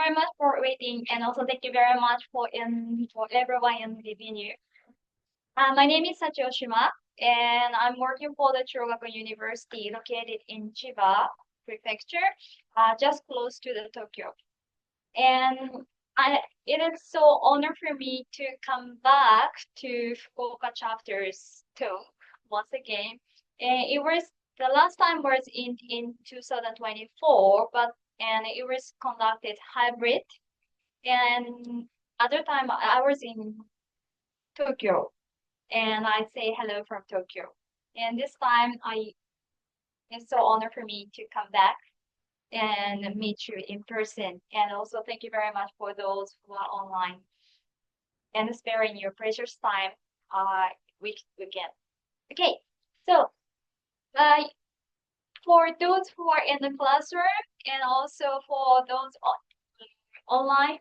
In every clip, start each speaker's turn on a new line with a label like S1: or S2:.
S1: very much for waiting, and also thank you very much for everyone in the venue. My name is Sachi Oshima, and I'm working for the Chuo University located in Chiba Prefecture, just close to the Tokyo. And it is so honor for me to come back to Fukuoka chapters talk once again. And it was the last time was in 2024, and it was conducted hybrid. And other time I was in Tokyo, and I say hello from Tokyo. And this time it's so honor for me to come back and meet you in person. And also thank you very much for those who are online and sparing your precious time weekend. Okay, so uh, for those who are in the classroom and also for those online,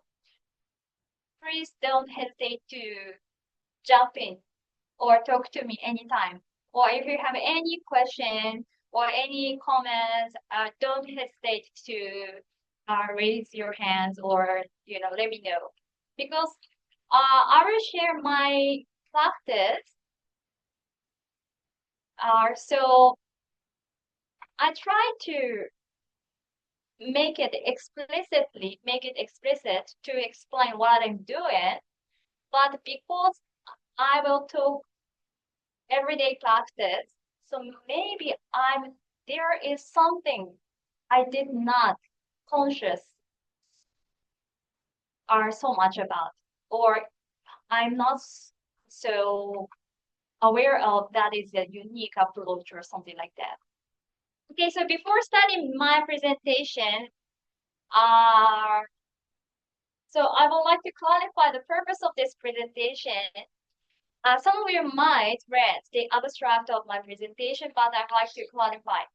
S1: please don't hesitate to jump in or talk to me anytime. Or if you have any question or any comments, don't hesitate to raise your hands or let me know, because I will share my practice. So I try to make it explicit to explain what I'm doing, but because I will talk everyday practice, so maybe there is something I did not conscious are so much about, or I'm not so aware of that is a unique approach or something like that. Okay, so before starting my presentation, so I would like to clarify the purpose of this presentation. Some of you might read the abstract of my presentation, but I'd like to clarify.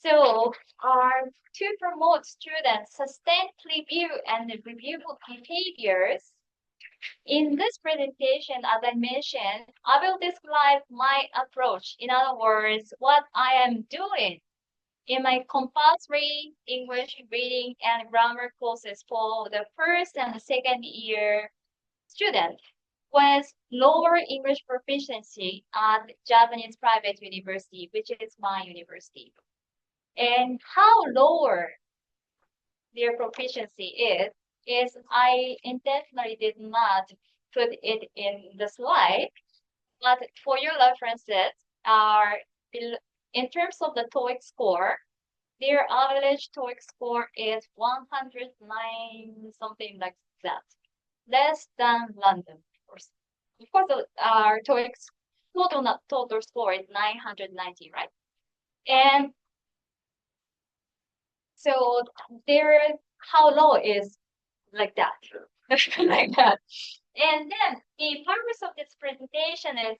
S1: So, to promote students' sustained review and reviewable behaviors, in this presentation, as I mentioned, I will describe my approach. In other words, what I am doing in my compulsory English reading and grammar courses for the first and the second year students with lower English proficiency at Japanese private university, which is my university. And how lower their proficiency is I intentionally did not put it in the slide, but for your references, in terms of the TOEIC score, their average TOEIC score is 109, something like that, less than London. Of course, our TOEIC total score is 990, right? And so how low is like that, like that. And then the purpose of this presentation is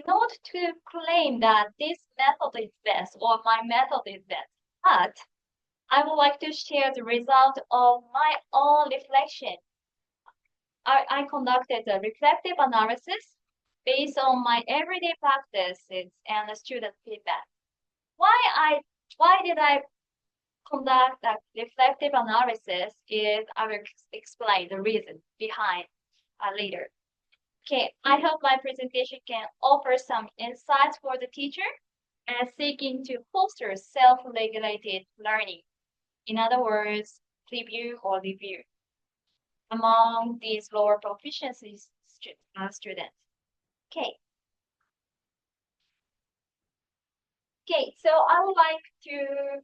S1: not to claim that this method is best or my method is best, but I would like to share the result of my own reflection. I conducted a reflective analysis based on my everyday practices and the student feedback. Why did I conduct a reflective analysis is I will explain the reason behind later. Okay, I hope my presentation can offer some insights for the teacher and seeking to foster self-regulated learning. In other words, review or review among these lower proficiency students. Okay. Okay, so I would like to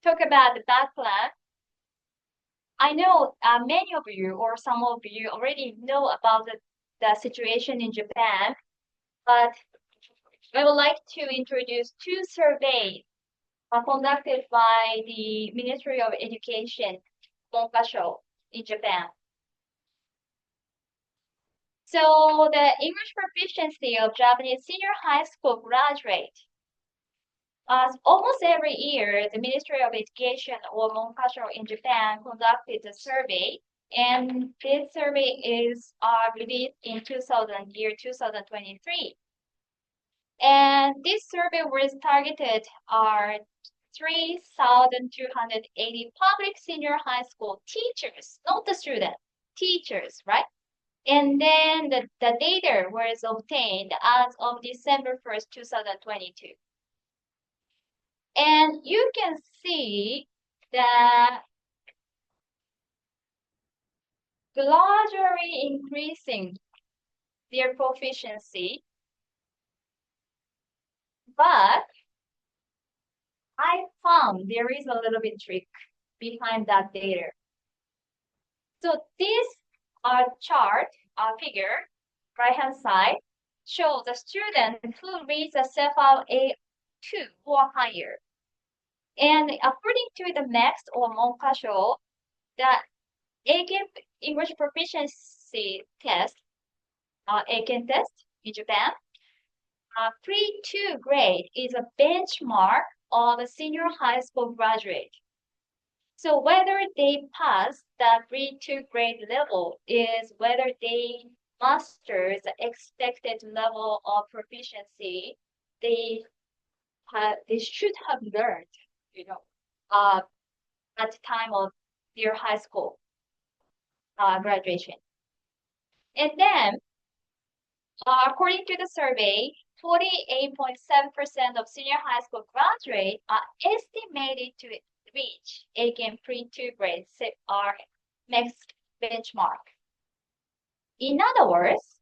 S1: talk about the background. I know many of you or some of you already know about the situation in Japan, but I would like to introduce two surveys conducted by the Ministry of Education, Monkasho, in Japan. So the English proficiency of Japanese senior high school graduate. Almost every year, the Ministry of Education or Monkasho in Japan conducted a survey, and this survey is released in 2023. And this survey was targeted 3,280 public senior high school teachers, not the student, teachers, right? And then the data was obtained as of December 1st, 2022. And you can see that gradually increasing their proficiency, but I found there is a little bit trick behind that data. So this chart, figure, right-hand side, shows the student who reads a CEFAL A2 or higher. And according to the next or Monkasho, the Eiken English proficiency test, Eiken test in Japan, pre-2 grade is a benchmark of a senior high school graduate. So whether they pass the pre-2 grade level is whether they master the expected level of proficiency they should have learned, at the time of their high school graduation. And then, according to the survey, 48.7% of senior high school graduates are estimated to reach again pre-2 grade our next benchmark. In other words,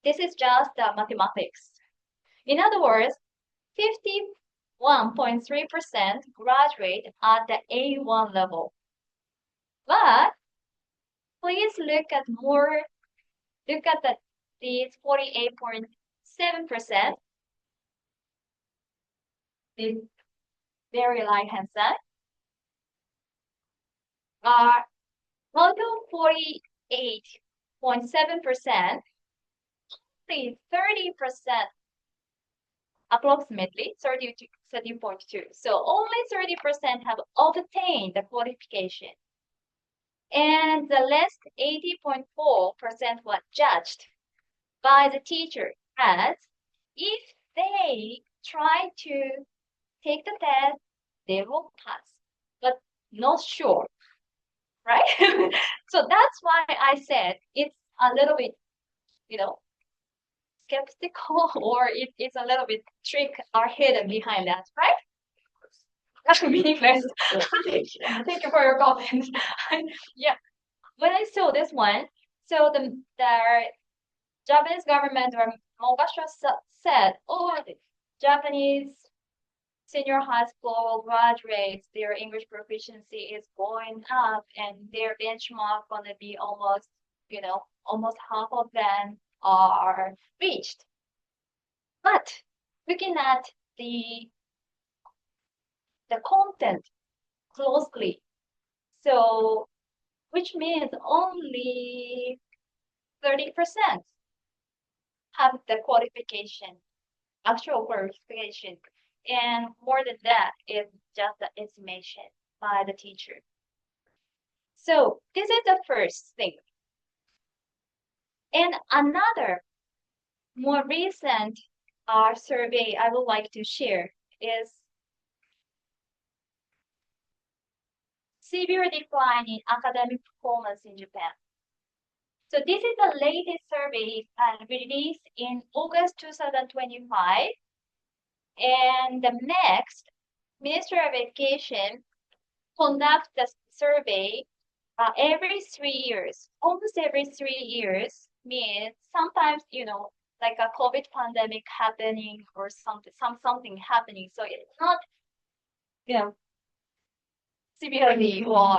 S1: this is just mathematics. In other words, 51.3% graduate at the A1 level. But please look at these 48.7%, the very right-hand side, are out of 48.7%, only 30%, approximately 30.2. So only 30% have obtained the qualification. And the rest 80.4% were judged by the teacher as if they try to take the test, they will pass, but not sure, right? So that's why I said it's a little bit, skeptical, or it's a little bit trick are hidden behind that, right? That's meaningless. Thank you for your comment. Yeah, when I saw this one, so the Japanese government or Mogasho said, oh, the Japanese senior high school graduates, their English proficiency is going up, and their benchmark gonna be almost half of them are reached. But looking at the content closely, so which means only 30% have the qualification, actual qualification, and more than that is just the estimation by the teacher. So this is the first thing. And another more recent survey I would like to share is severe decline in academic performance in Japan. So this is the latest survey released in August 2025. And the next, Ministry of Education conducts the survey every 3 years. Almost every 3 years means sometimes, like a COVID pandemic happening or something happening. So it's not, severely or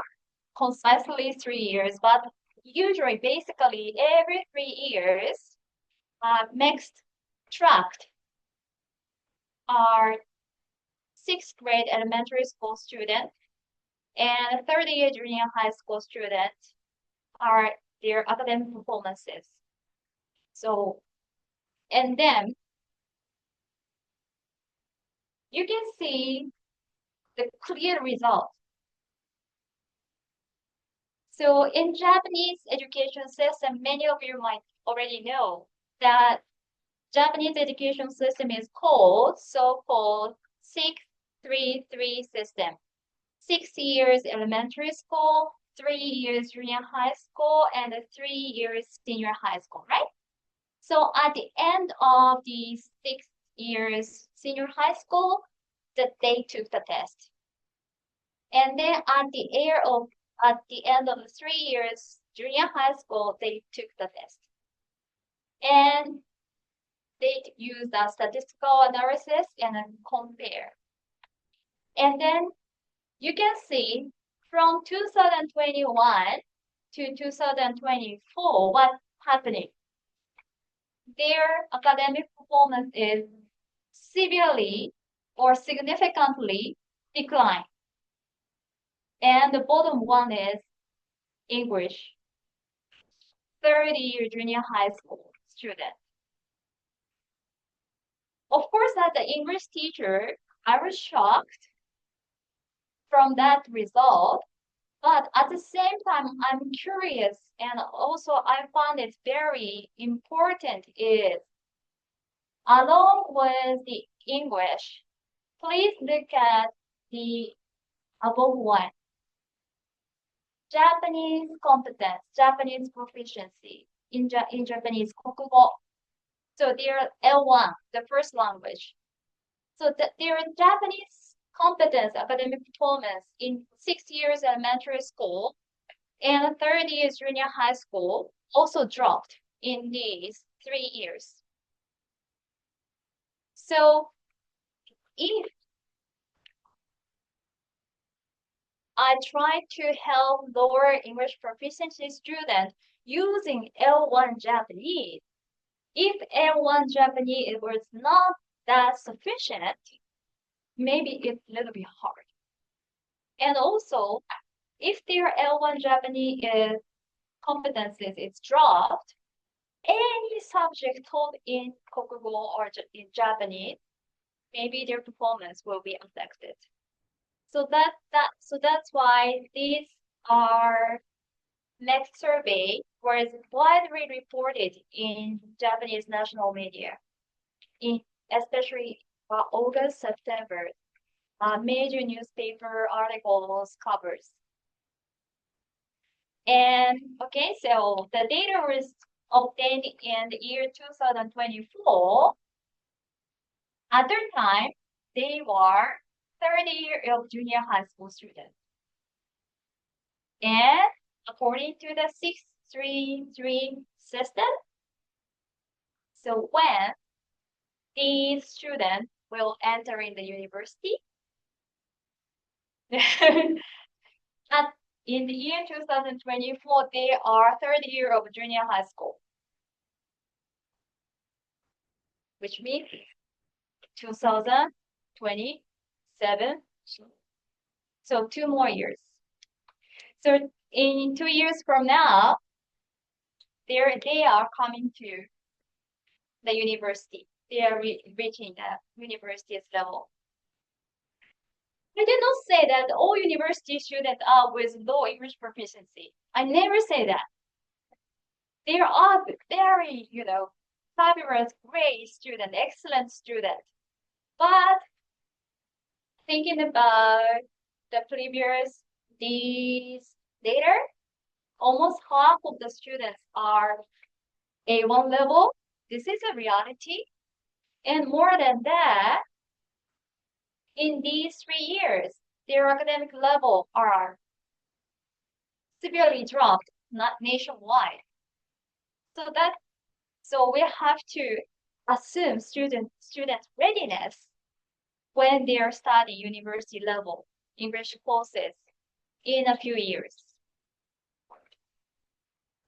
S1: concisely 3 years, but usually basically every 3 years, next tracked are 6th grade elementary school students and 3rd year junior high school students are their academic performances. So, and then you can see the clear result. So in Japanese education system, many of you might already know that Japanese education system is called so-called 6-3-3 system. 6 years elementary school, 3 years junior high school, and 3 years senior high school, right? So at the end of the 6 years senior high school, they took the test. And then at the end of the 3 years junior high school, they took the test. And they used a statistical analysis and compare. And then you can see from 2021 to 2024 what's happening. Their academic performance is severely or significantly declined. And the bottom one is English, third-year junior high school student. Of course, as an English teacher, I was shocked from that result, but at the same time, I'm curious, and also I found it very important is, along with the English, please look at the above one. Japanese competence, Japanese proficiency in Japanese, 国語. So they're L1, the first language. So their Japanese competence, academic performance in 6 years elementary school and 30 years junior high school also dropped in these 3 years. So if I try to help lower English proficiency students using L1 Japanese, if L1 Japanese was not that sufficient, maybe it's a little bit hard. And also, if their L1 Japanese competencies is dropped, any subject taught in Kokugo or in Japanese, maybe their performance will be affected. So that's why these are next survey was widely reported in Japanese national media, especially August, September, major newspaper articles covers. And okay, so the data was obtained in the year 2024. At that time, they were 30 years of junior high school students. And according to the 633 system, so when these students will enter in the university, in the year 2024, they are third year of junior high school, which means 2027. So 2 more years. So in 2 years from now, they are coming to the university. They are reaching the university's level. I did not say that all university students are with low English proficiency. I never say that. There are very, fabulous, great student, excellent student. But thinking about the previous these data, almost half of the students are A1 level. This is a reality. And more than that, in these 3 years, their academic level are severely dropped, not nationwide. So we have to assume students' readiness when they are studying university level English courses in a few years.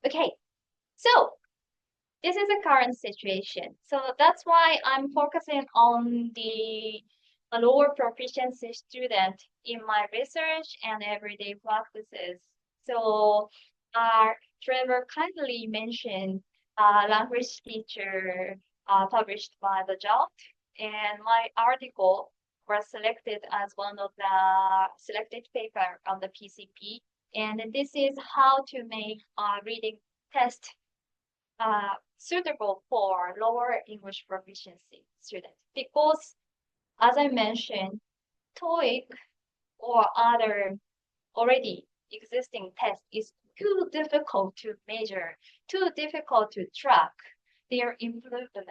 S1: Okay, so this is the current situation. So that's why I'm focusing on the lower proficiency student in my research and everyday practices. So Trevor kindly mentioned language teacher published by the JALT, and my article was selected as one of the selected paper on the PCP. And this is how to make a reading test suitable for lower English proficiency students, because as I mentioned, TOEIC or other already existing tests is too difficult to measure, too difficult to track their improvement.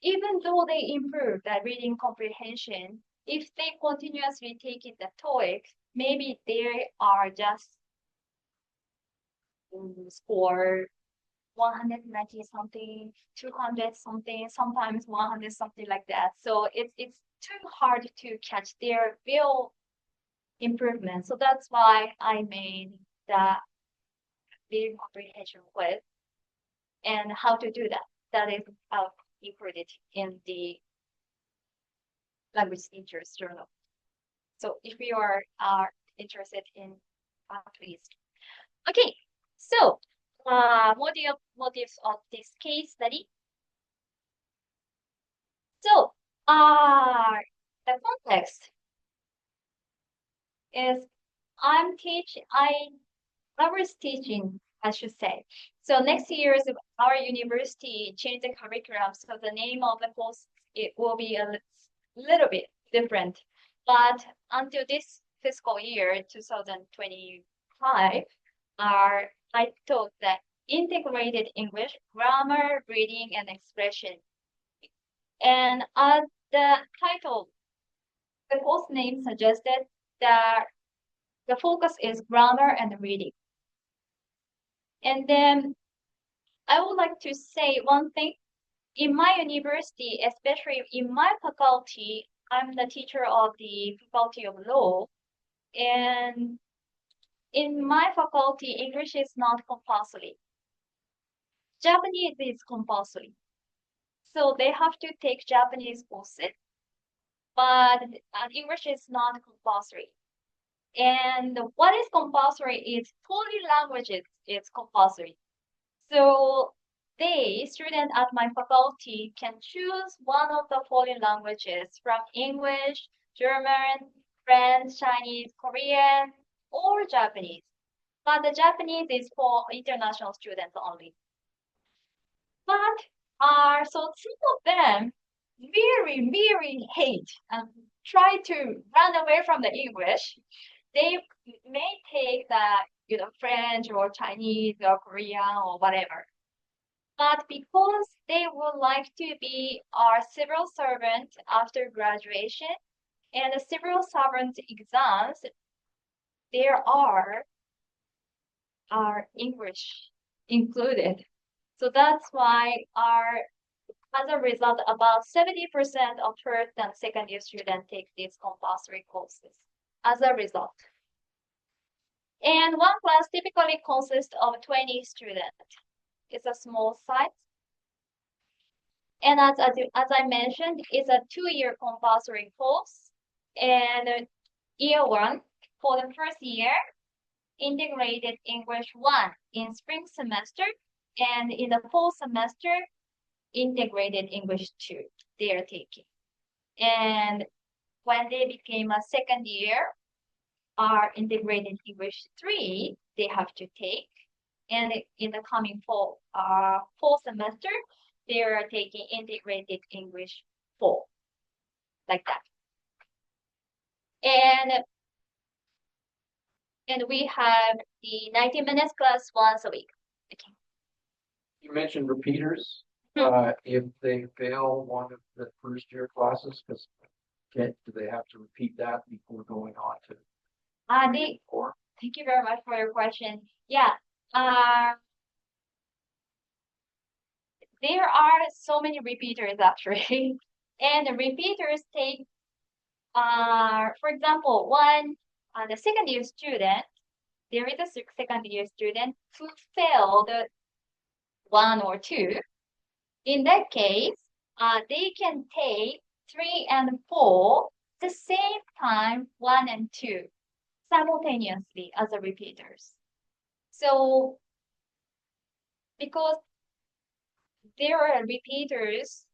S1: Even though they improve the reading comprehension, if they continuously take it the TOEIC, maybe they are just score 190 something, 200 something, sometimes 100 something like that. So it's too hard to catch their real improvement. So that's why I made the reading comprehension quiz and how to do that. That is included in the language teachers journal. So if you are interested in, please. Okay, so motives of this case study. So the context is I was teaching, I should say. So next year, our university changed the curriculum, so the name of the course it will be a little bit different. But until this fiscal year, 2025, I taught that integrated English, grammar, reading, and expression. And as the title, the course name suggested that the focus is grammar and reading. And then I would like to say one thing. In my university, especially in my faculty, I'm the teacher of the Faculty of Law. And in my faculty, English is not compulsory. Japanese is compulsory. So they have to take Japanese courses, but English is not compulsory. And what is compulsory is foreign languages is compulsory. So students at my faculty can choose one of the foreign languages from English, German, French, Chinese, Korean, or Japanese. But the Japanese is for international students only. But so some of them really hate and try to run away from the English. They may take the French or Chinese or Korean or whatever. But because they would like to be our civil servant after graduation and the civil servant exams, there are English included. So that's why as a result, about 70% of first and second year students take these compulsory courses as a result. And one class typically consists of 20 students. It's a small size. And as I mentioned, it's a 2-year compulsory course. And year 1, for the first year, integrated English 1 in spring semester. And in the fall semester, integrated English 2 they are taking. And when they became a second year, our integrated English 3 they have to take. And in the coming fall semester, they are taking integrated English 4, like that. And we have the 90 minutes class once a week. Okay.
S2: You mentioned repeaters. If they fail one of the first year classes, do they have to repeat that before going on to
S1: thank you very much for your question. Yeah. There are so many repeaters actually. And the repeaters take for example, the second year student, there is a second year student who failed 1 or 2. In that case, they can take 3 and 4 the same time, 1 and 2, simultaneously as a repeaters. So, because there are repeaters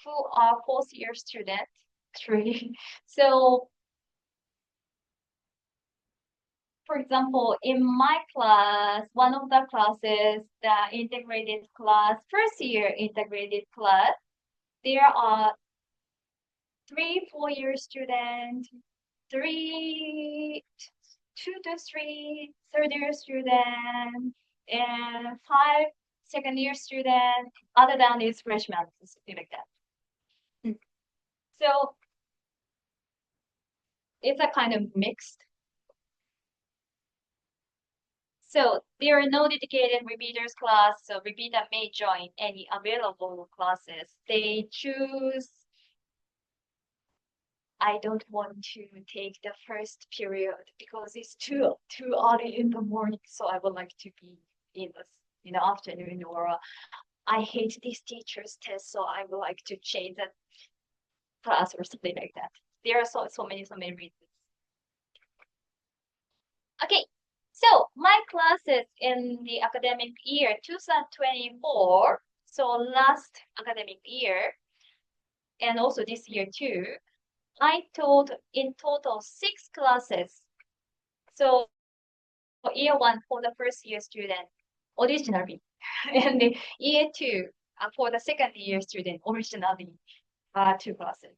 S1: who are fourth year students, actually. So, for example, in my class, one of the classes, the integrated class, first year integrated class, there are 3-4 year student, 2 to 3 3rd year student, and 5 2nd year student, other than these freshmen, something like that. So it's a kind of mixed. So there are no dedicated repeaters class, so repeater may join any available classes. They choose, I don't want to take the first period because it's too early in the morning, so I would like to be in the afternoon, or I hate this teacher's test, so I would like to change that class or something like that. There are so many reasons. Okay, so my classes in the academic year 2024, so last academic year, and also this year too, I taught in total 6 classes. So year 1 for the first year student, originally, and the year 2 for the second year student, originally 2 classes.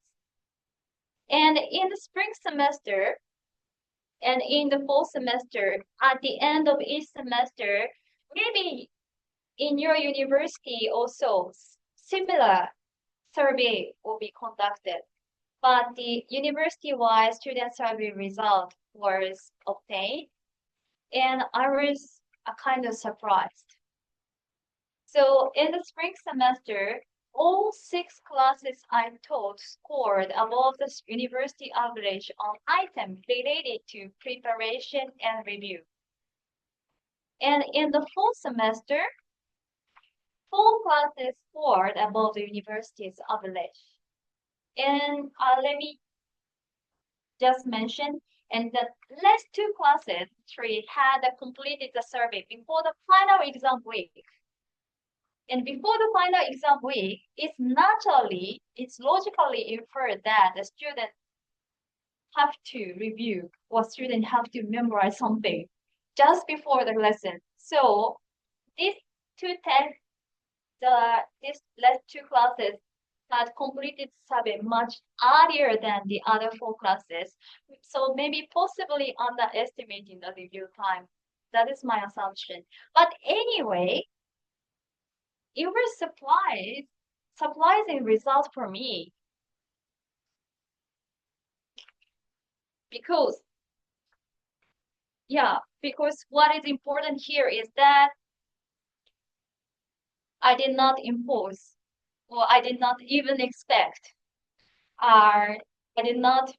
S1: And in the spring semester and in the fall semester, at the end of each semester, maybe in your university also similar survey will be conducted. But the university-wide student survey result was obtained, and I was kind of surprised. So in the spring semester, all 6 classes I taught scored above the university average on items related to preparation and review. And in the fall semester, 4 classes scored above the university's average. And let me just mention, and the last 2 classes, 3, had completed the survey before the final exam week. And before the final exam week, it's logically inferred that the student have to review or student have to memorize something just before the lesson. So these these last 2 classes had completed survey much earlier than the other 4 classes. So maybe possibly underestimating the review time. That is my assumption. But anyway, it was surprising result for me. Because what is important here is that I did not impose, or I did not even expect, or I did not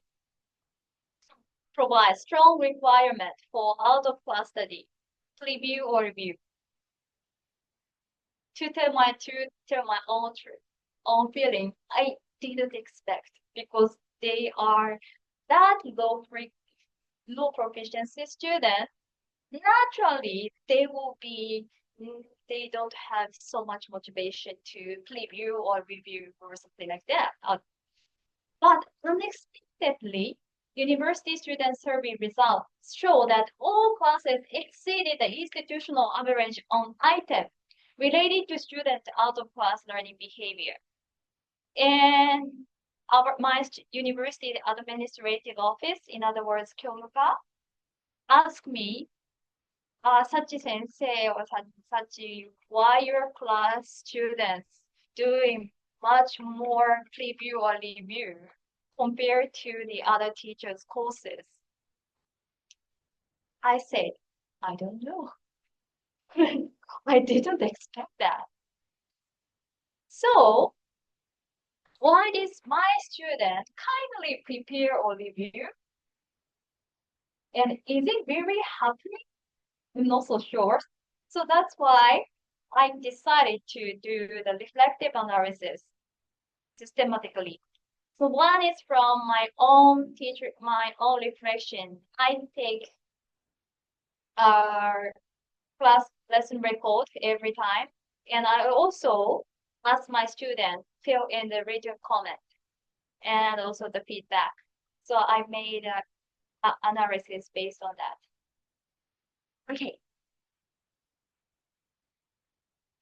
S1: provide strong requirement for out-of-class study, preview or review. To tell my truth, tell my own truth, own feeling, I didn't expect, because they are that low proficiency student. Naturally, they don't have so much motivation to preview or review or something like that. But unexpectedly, university student survey results show that all classes exceeded the institutional average on items related to student out-of-class learning behavior. And my university administrative office, in other words, Kyomuka, asked me, Sachi sensei or Sachi, why your class students doing much more preview or review compared to the other teachers' courses? I said, I don't know. I didn't expect that. So, why does my student kindly prepare or review? And is it very happening? I'm not so sure. So that's why I decided to do the reflective analysis systematically. So one is from my own reflection. I take class lesson record every time, and I also ask my students fill in the written comment and also the feedback. So I made an analysis based on that. Okay.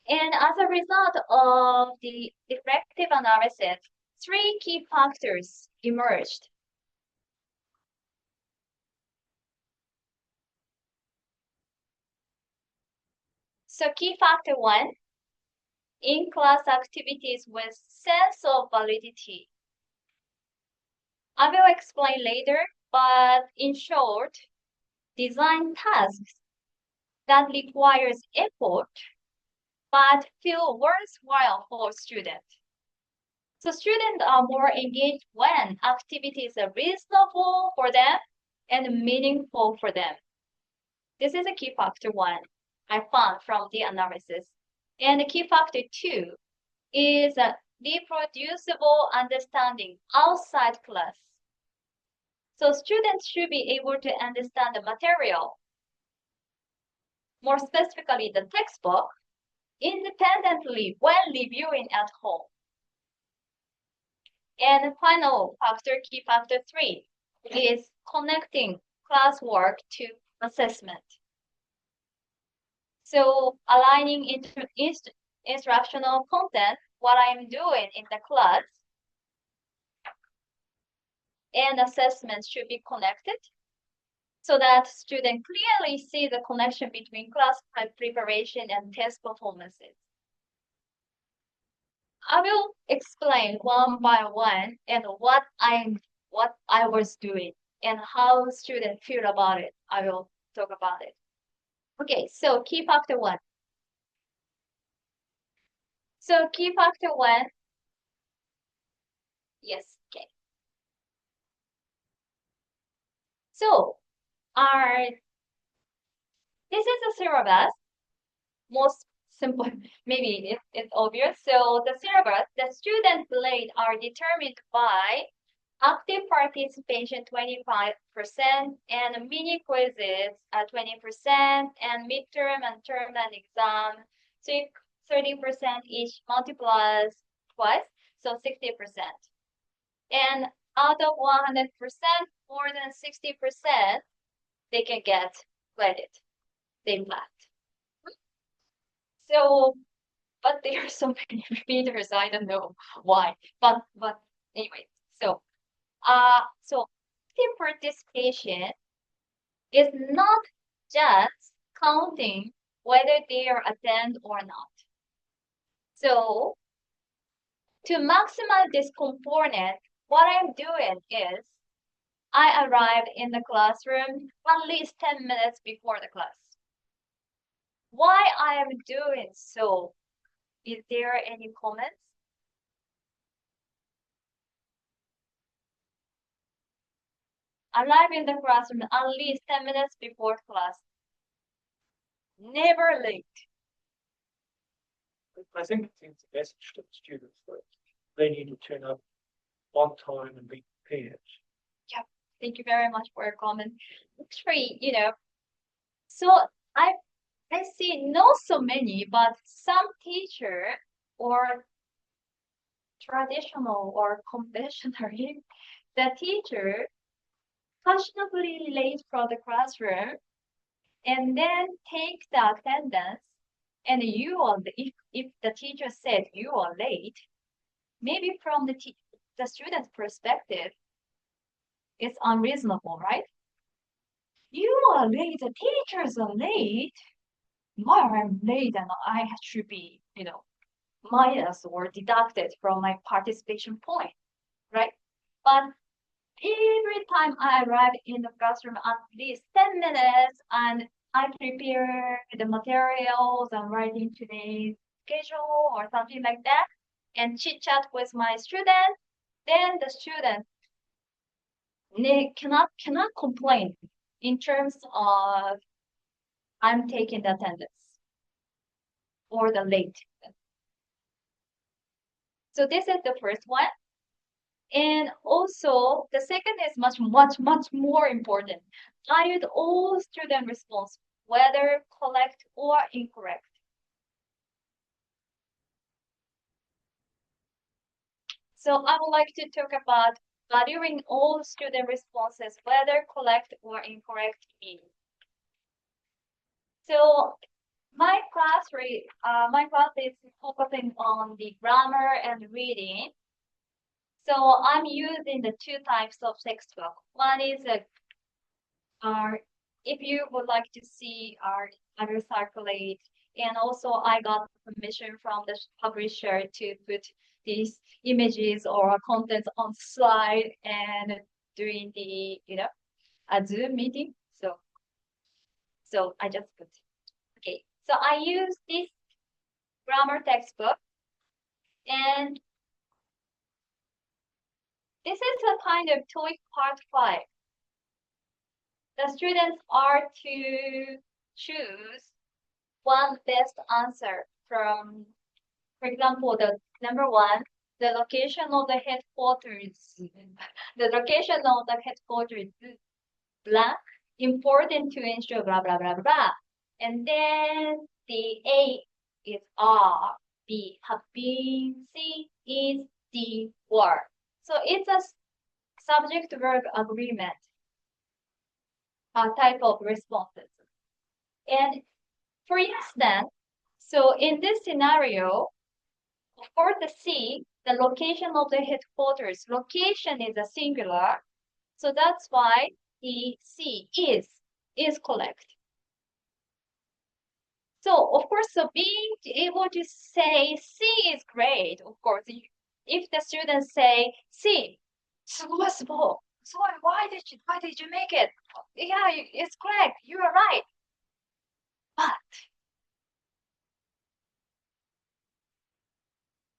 S1: And as a result of the reflective analysis, three key factors emerged. So key factor one, in-class activities with sense of validity. I will explain later, but in short, design tasks that requires effort but feel worthwhile for students. So students are more engaged when activities are reasonable for them and meaningful for them. This is a key factor one I found from the analysis. And the key factor two is a reproducible understanding outside class. So students should be able to understand the material, more specifically the textbook, independently when reviewing at home. And final factor, key factor three, is connecting classwork to assessment. So aligning instructional content, what I'm doing in the class, and assessment should be connected so that students clearly see the connection between class preparation and test performances. I will explain one by one and what I was doing and how students feel about it. I will talk about it. Okay, so key factor one. So key factor one, yes, okay. So our this is a syllabus, most simple, maybe it's obvious. So the syllabus, the student grade are determined by active participation 25% and mini quizzes 20% and midterm and term and exam 30% each multiplies twice, so 60%. And out of 100%, more than 60%, they can get credit. They left. So, but there are so many repeaters, I don't know why. But anyway, so active participation is not just counting whether they are attend or not. So to maximize this component, what I'm doing is I arrive in the classroom at least 10 minutes before the class. Why I am doing so? Is there any comments? Arrive in the classroom at least 10 minutes before class. Never late.
S3: I think it sends a message to the students that they need to turn up on time and be prepared.
S1: Yeah, thank you very much for your comment. Actually, so I see not so many, but some teacher or traditional or conventionally, the teacher fashionably late from the classroom and then take the attendance and you are if the teacher said you are late, maybe from the student's perspective, it's unreasonable, right? You are late, the teachers are late. Why I'm late and I should be, minus or deducted from my participation point, right? But every time I arrive in the classroom at least 10 minutes and I prepare the materials, I'm writing today's schedule or something like that, and chit chat with my student, then the student cannot complain in terms of I'm taking the attendance or the late. So this is the first one. And also the second is much more important. Valued all student response, whether correct or incorrect. So I would like to talk about valuing all student responses, whether correct or incorrect means. So my class is focusing on the grammar and reading. So I'm using the two types of textbook. One is if you would like to see I will circulate, and also I got permission from the publisher to put these images or contents on slide and during the a Zoom meeting. So I just put okay. So I use this grammar textbook, and this is a kind of TOEIC Part 5. The students are to choose one best answer from, for example, the number one, the location of the headquarters. The location of the headquarters is blank, important to ensure blah blah blah blah. And then the A is R, B have been, C is D were. So it's a subject verb agreement type of responses. And for instance, so in this scenario, of course, the C, the location of the headquarters, location is a singular. So that's why the C is correct. So of course, so being able to say C is great. Of course, if the students say C, すごいすごい. So why did you make it? Yeah, it's correct. You are right. But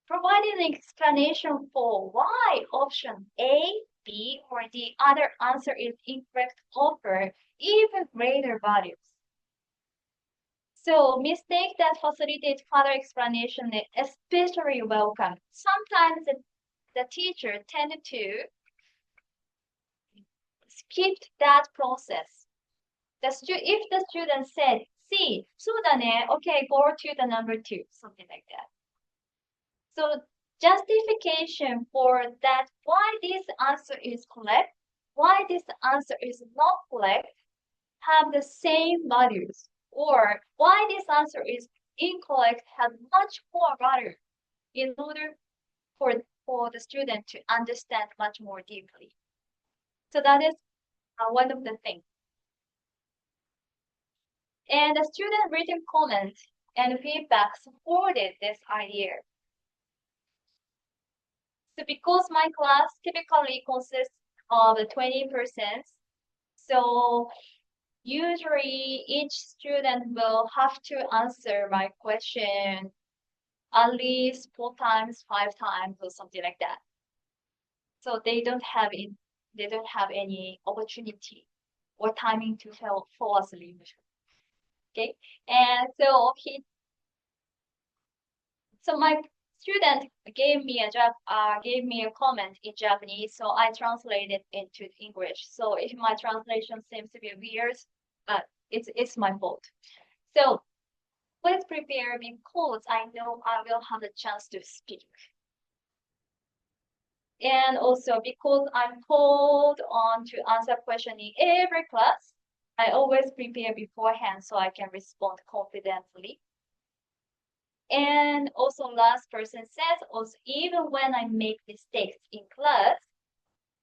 S1: providing an explanation for why option A, B, or the other answer is incorrect offer even greater values. So mistake that facilitate further explanation is especially welcome. Sometimes the teacher tended to skip that process. If the student said, C, そうだね, okay, go to the number 2, something like that. So justification for that, why this answer is correct, why this answer is not correct, have the same values, or why this answer is incorrect have much more value in order for the student to understand much more deeply. So that is one of the things. And the student written comment and feedback supported this idea. So because my class typically consists of 20%, so usually each student will have to answer my question at least 4 times, 5 times, or something like that. So they don't have any opportunity or timing to fall asleep. Okay, and so my student gave me a comment in Japanese, so I translated into English. So if my translation seems to be weird, it's my fault. So please prepare because I know I will have a chance to speak. And also because I'm called on to answer question in every class, I always prepare beforehand so I can respond confidently. And also last person says, also even when I make mistakes in class,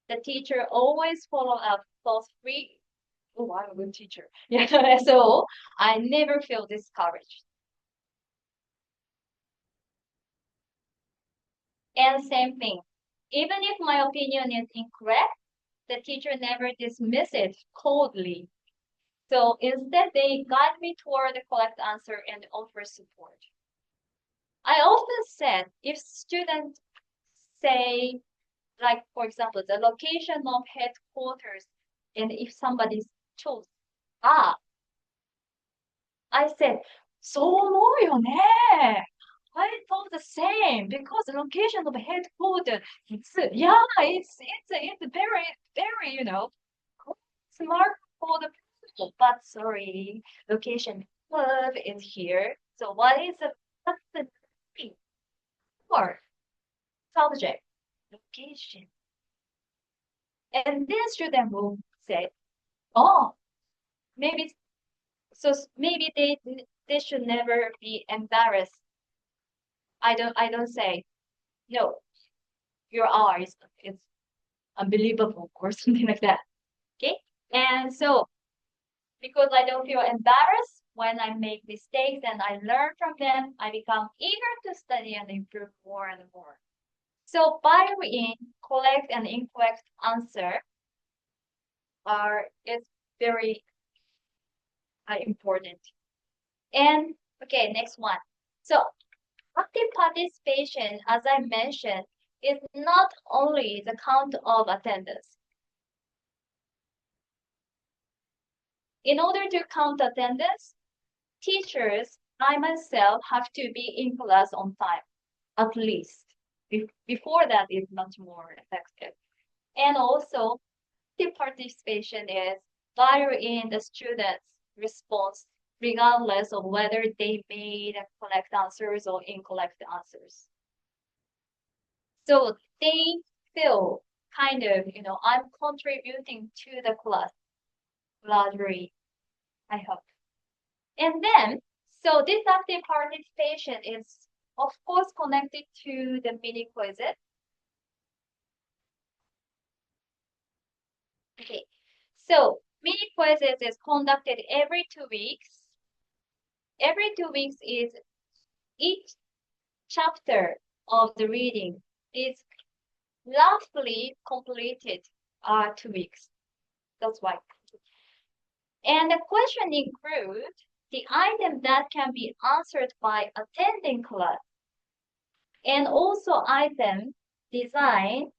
S1: the teacher always follow up those 3. Oh, I'm a good teacher. Yeah, so I never feel discouraged. And same thing, even if my opinion is incorrect, the teacher never dismiss it coldly. So instead, they guide me toward the correct answer and offer support. I often said, if students say, like, for example, the location of headquarters, and if somebody chose, I said, そう思うよね. I thought the same because the location of headquarters, it's very, very, smart for the people. But sorry, location club is here. So what's the or subject location? And then student will say, oh, maybe they should never be embarrassed. I don't say no. your eyes. It's unbelievable or something like that. Okay. And so because I don't feel embarrassed when I make mistakes and I learn from them, I become eager to study and improve more and more. So bio-in, correct and incorrect answer is very important. And okay, next one. So active participation, as I mentioned, is not only the count of attendance. In order to count attendance, teachers, I myself, have to be in class on time, at least. Before that is much more effective. And also, the participation is varying the students' response, regardless of whether they made correct answers or incorrect answers. So they feel kind of, I'm contributing to the class largely, I hope. And then, so this active participation is, of course, connected to the mini quizzes. Okay, so mini quizzes is conducted every 2 weeks. Every 2 weeks is each chapter of the reading is roughly completed 2 weeks. That's why. And the question includes the item that can be answered by attending class, and also item designed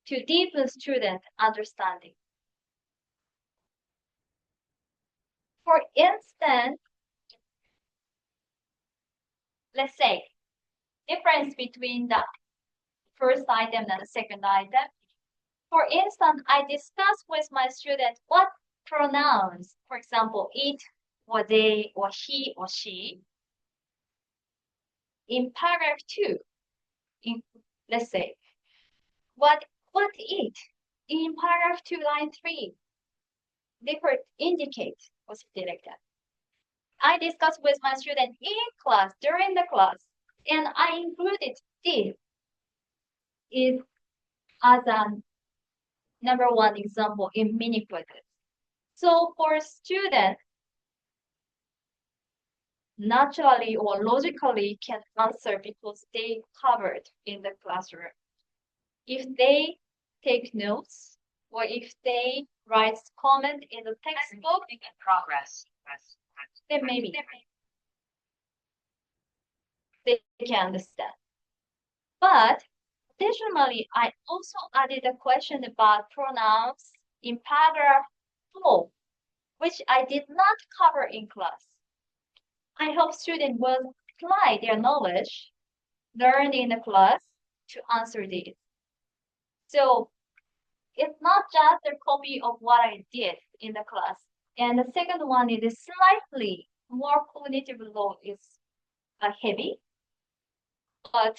S1: to deepen student understanding. For instance, let's say difference between the first item and the second item. For instance, I discuss with my student what pronouns, for example, it or they or he or she, in paragraph 2, let's say, what it in paragraph 2, line 3, they could indicate or something like that. I discussed with my student in class, during the class, and I included this is as a number one example in mini quizzes. So for students, naturally or logically can answer because they covered in the classroom. If they take notes or if they write comment in the textbook,
S4: in progress.
S1: then maybe they can understand. But additionally, I also added a question about pronouns in paragraph 4, which I did not cover in class. I hope students will apply their knowledge learned in the class to answer these. So it's not just a copy of what I did in the class. And the second one is slightly more cognitive load is heavy, but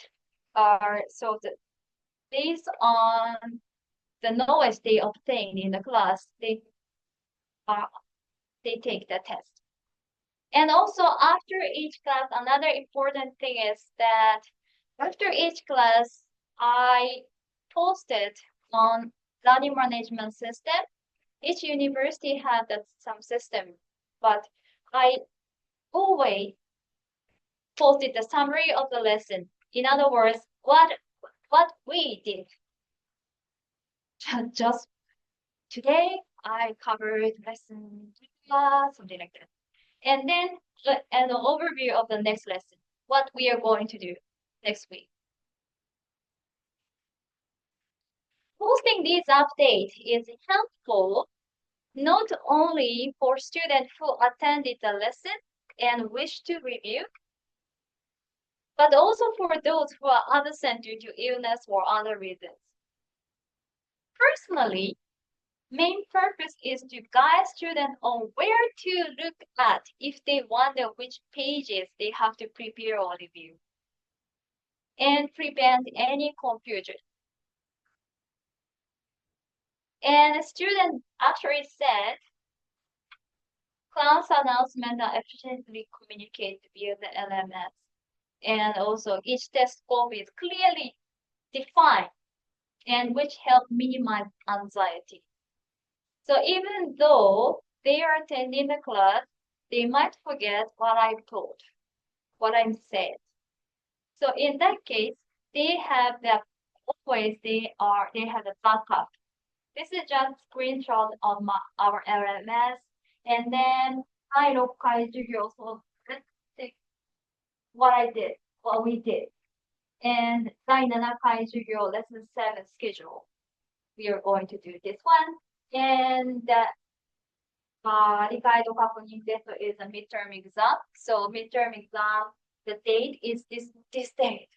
S1: based on the knowledge they obtained in the class, they take the test. And also after each class, another important thing is that after each class, I posted on learning management system. Each university had some system, but I always posted the summary of the lesson. In other words, what we did. Just today, I covered lesson something like that. And then an overview of the next lesson, what we are going to do next week. Posting these updates is helpful not only for students who attended the lesson and wish to review, but also for those who are absent due to illness or other reasons. Personally, main purpose is to guide students on where to look at if they wonder which pages they have to prepare or review, and prevent any confusion. And a student actually said, class announcement are efficiently communicated via the LMS. and also each test scope is clearly defined, and which help minimize anxiety. So even though they are attending the class, they might forget what I've taught, what I'm said. So in that case, they have the always they have the backup. This is just screenshot of our LMS, and then I look so let's take what I did, what we did. And 第7回授業 lesson 7 schedule. We are going to do this one. And the 理解度確認 test is a midterm exam. So midterm exam, the date is this date.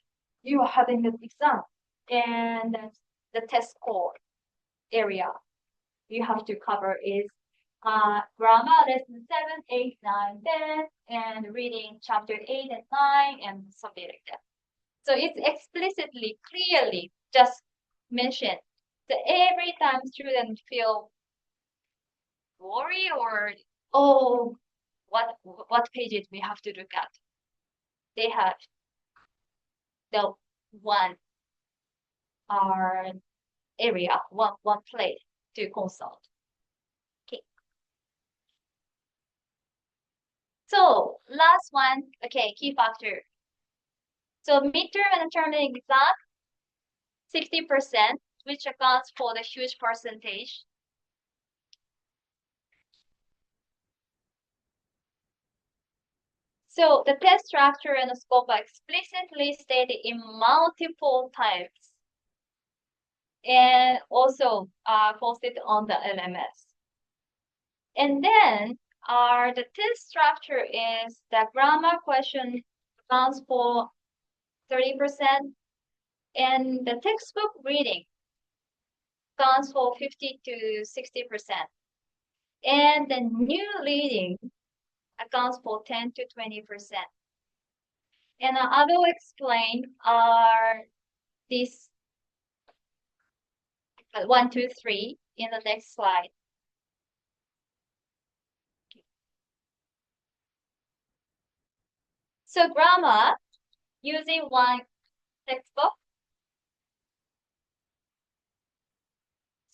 S1: You are having the exam. And the test score area you have to cover is grammar lesson 7, 8, 9, 10, and reading chapter 8 and 9, and something like that. So it's explicitly, clearly just mentioned. So every time students feel worry or, oh, what pages we have to look at, they have the one area, one place to consult. Okay. So last one, okay, key factor. So midterm and term exam, 60%, which accounts for the huge percentage. So the test structure and the scope are explicitly stated in multiple times, and also posted on the LMS. And then the test structure is the grammar question accounts for 30%, and the textbook reading accounts for 50 to 60%. And the new reading accounts for 10 to 20%. And I will explain these 1, 2, 3 in the next slide. So grammar, using one textbook,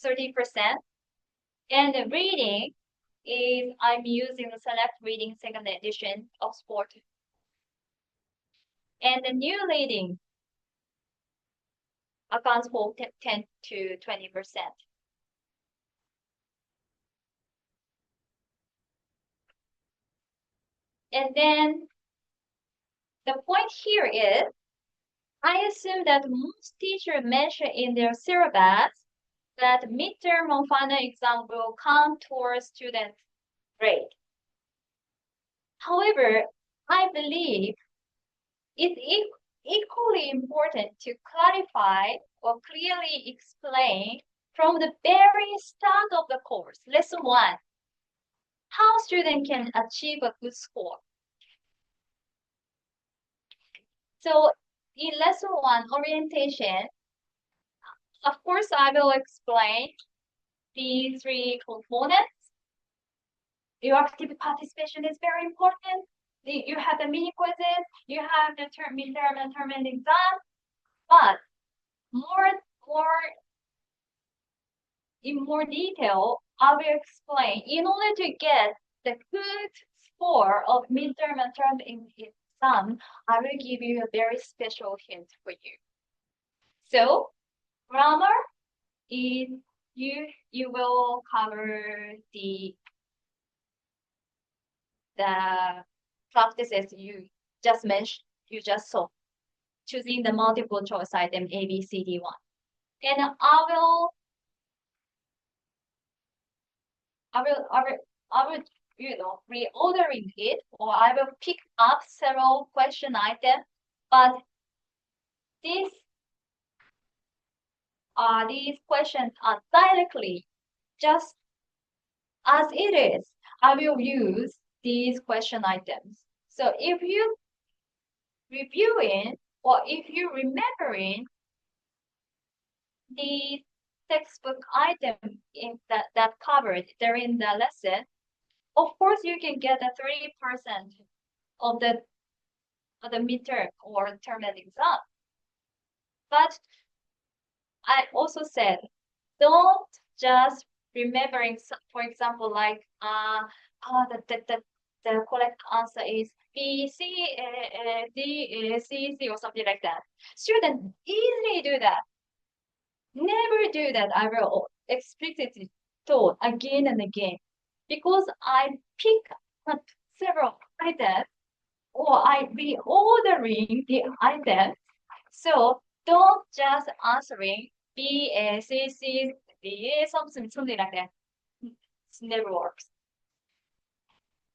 S1: 30%. And the reading is I'm using the Select Reading second edition of Sport. And the new reading accounts for 10 to 20%. And then the point here is, I assume that most teachers mention in their syllabus that midterm or final exam will count towards student grade. However, I believe it's equally important to clarify or clearly explain from the very start of the course, lesson 1, how students can achieve a good score. So in lesson 1, orientation, of course, I will explain these 3 components. Your active participation is very important. You have the mini quizzes, you have the midterm and term and exam, but in more detail, I will explain. In order to get the good score of midterm and term exam, I will give you a very special hint for you. So grammar is you will cover the practices you just mentioned, you just saw, choosing the multiple choice item A, B, C, D, 1. And I will, reordering it, or I will pick up several question items, but these questions are directly just as it is. I will use these question items. So if you reviewing or if you remembering the textbook item that covered during the lesson, of course you can get a 30% of the the midterm or term and exam. But I also said, don't just remembering, for example, like the correct answer is B, C, D, C, C, or something like that. Students easily do that. Never do that. I will explicitly told again and again because I pick up several items or I be ordering the items. So don't just answering B, A, C, C, D, A, something like that. It never works.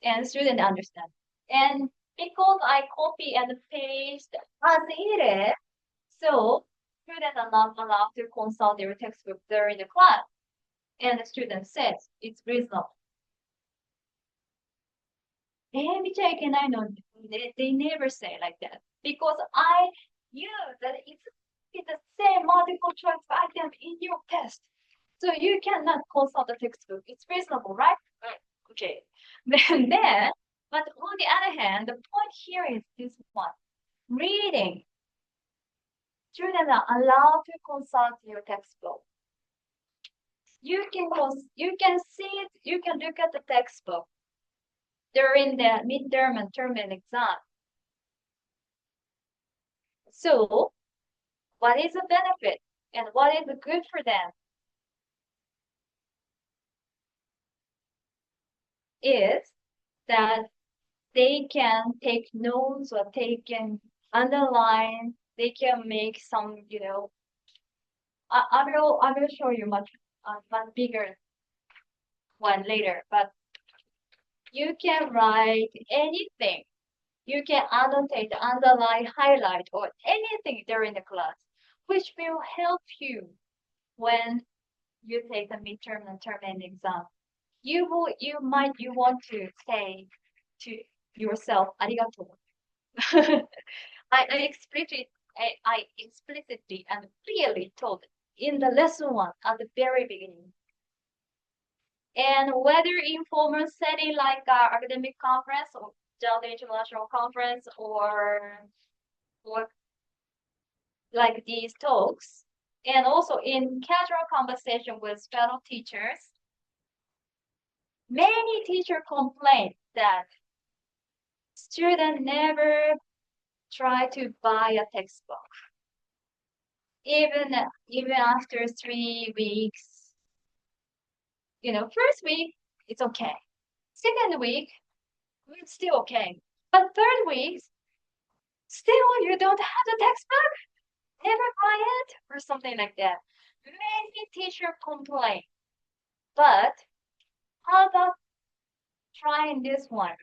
S1: And students understand. And because I copy and paste as it is, so students are not allowed to consult their textbook during the class. And the student says it's reasonable. 見ちゃいけないの? They never say like that. Because I use that it's the same multiple choice item in your test. So you cannot consult the textbook. It's reasonable, right? Okay. Then, but on the other hand, the point here is this one. Reading. Students are allowed to consult your textbook. You can see it, you can look at the textbook during the midterm and term exam. So, what is the benefit and what is good for them? Is that they can take notes or they can underline, they can make some, I will show you much bigger one later, but you can write anything. You can annotate, underline, highlight, or anything during the class, which will help you when you take the midterm and term exam. You want to say to yourself, "arigato." I explicitly and clearly told in the lesson 1 at the very beginning. And whether in formal setting like academic conference or JALT International Conference or like these talks, and also in casual conversation with fellow teachers, many teachers complain that students never try to buy a textbook. Even after 3 weeks, first week, it's okay. Second week, it's still okay. But third week, still you don't have the textbook? Never buy it? Or something like that. Many teachers complain. But how about trying this one?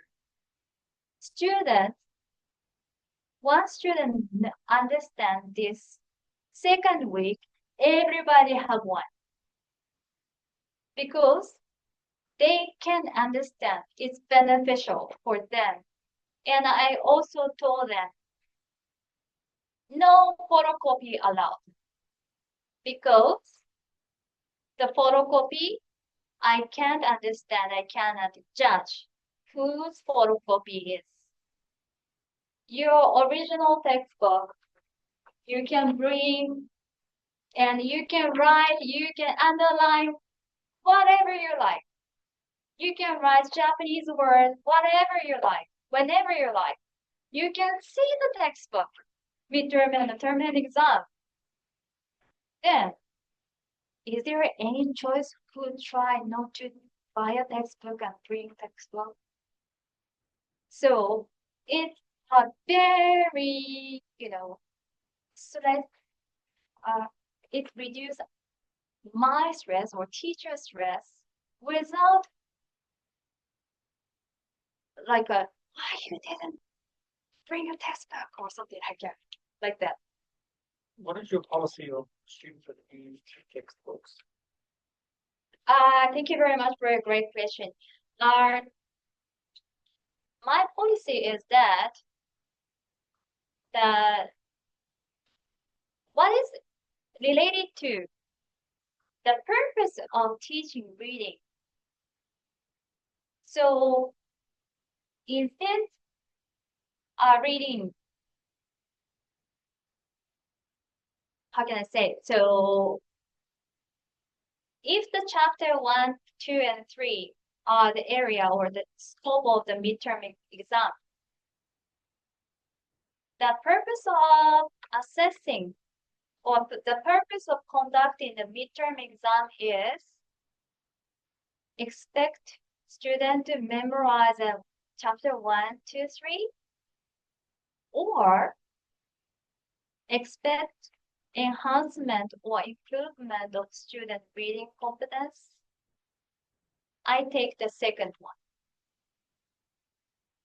S1: Once students understand this second week, everybody have one. Because they can understand it's beneficial for them. And I also told them, no photocopy allowed. Because the photocopy, I can't understand, I cannot judge whose photocopy is. Your original textbook, you can bring and you can write, you can underline, whatever you like. You can write Japanese words, whatever you like, whenever you like. You can see the textbook, midterm and term exam. Then, is there any choice who try not to buy a textbook and bring textbook? So it's a very, stress. It reduces my stress or teacher stress without like why you didn't bring a textbook or something like that.
S3: What is your policy of students that use textbooks?
S1: Thank you very much for a great question. My policy is that what is related to the purpose of teaching reading. So instead reading how can I say? So if the chapter 1, 2, and 3 are the area or the scope of the midterm exam, the purpose of assessing or the purpose of conducting the midterm exam is expect student to memorize chapter 1, 2, 3, or expect enhancement or improvement of student reading competence. I take the second one.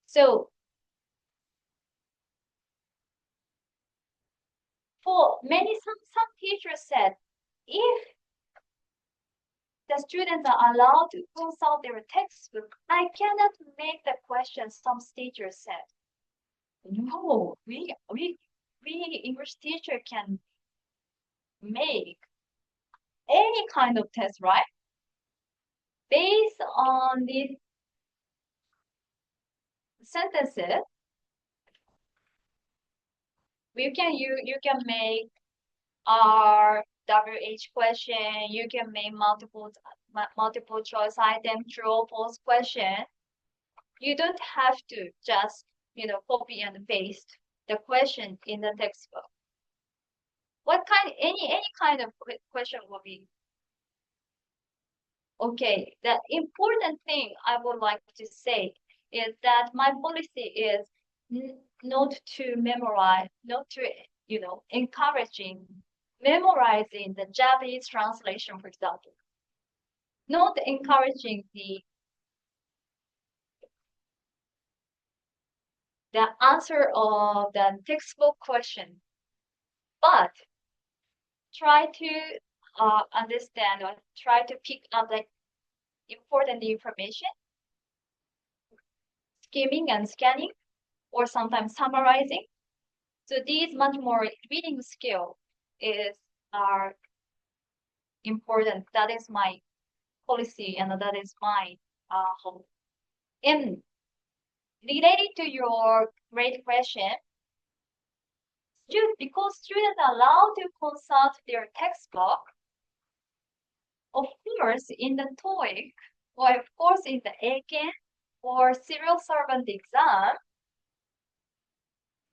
S1: So for some teachers said, if the students are allowed to consult their textbook, I cannot make the question, some teachers said. No, we English teacher can make any kind of test, right? Based on these sentences, you can make RWH question, you can make multiple choice item, true or false question. You don't have to just, copy and paste the question in the textbook. Any kind of question will be okay. The important thing I would like to say is that my policy is not to memorize, not to, encouraging memorizing the Japanese translation, for example. Not encouraging the answer of the textbook question, but try to understand or try to pick up the important information, skimming and scanning, or sometimes summarizing. So these much more reading skill are important. That is my policy and that is my hope. And related to your great question, because students are allowed to consult their textbook, of course, in the TOEIC, or of course in the Eiken or civil servant exam,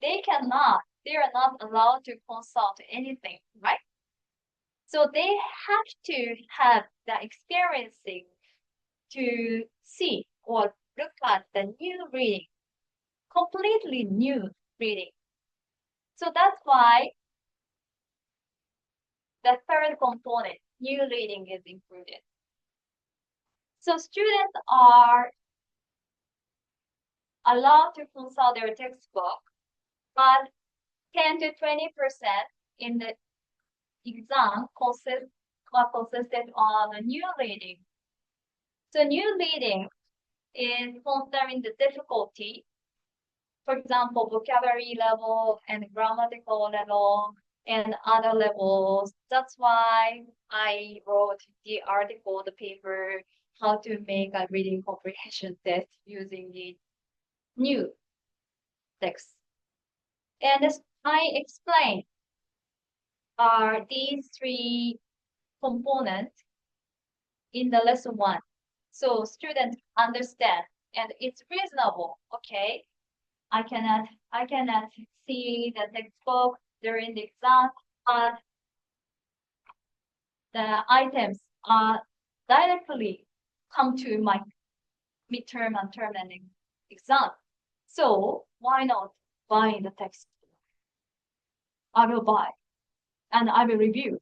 S1: they are not allowed to consult anything, right? So they have to have the experiencing to see or look at the new reading, completely new reading. So that's why the third component, new reading, is included. So students are allowed to consult their textbook, but 10 to 20% in the exam consisted on a new reading. So new reading is considering the difficulty, for example, vocabulary level and grammatical level and other levels. That's why I wrote the article, the paper, how to make a reading comprehension test using the new text. And as I explained, are these three components in the lesson 1. So students understand and it's reasonable, okay? I cannot see the textbook during the exam, but the items directly come to my midterm and term and exam. So why not buy the textbook? I will buy and I will review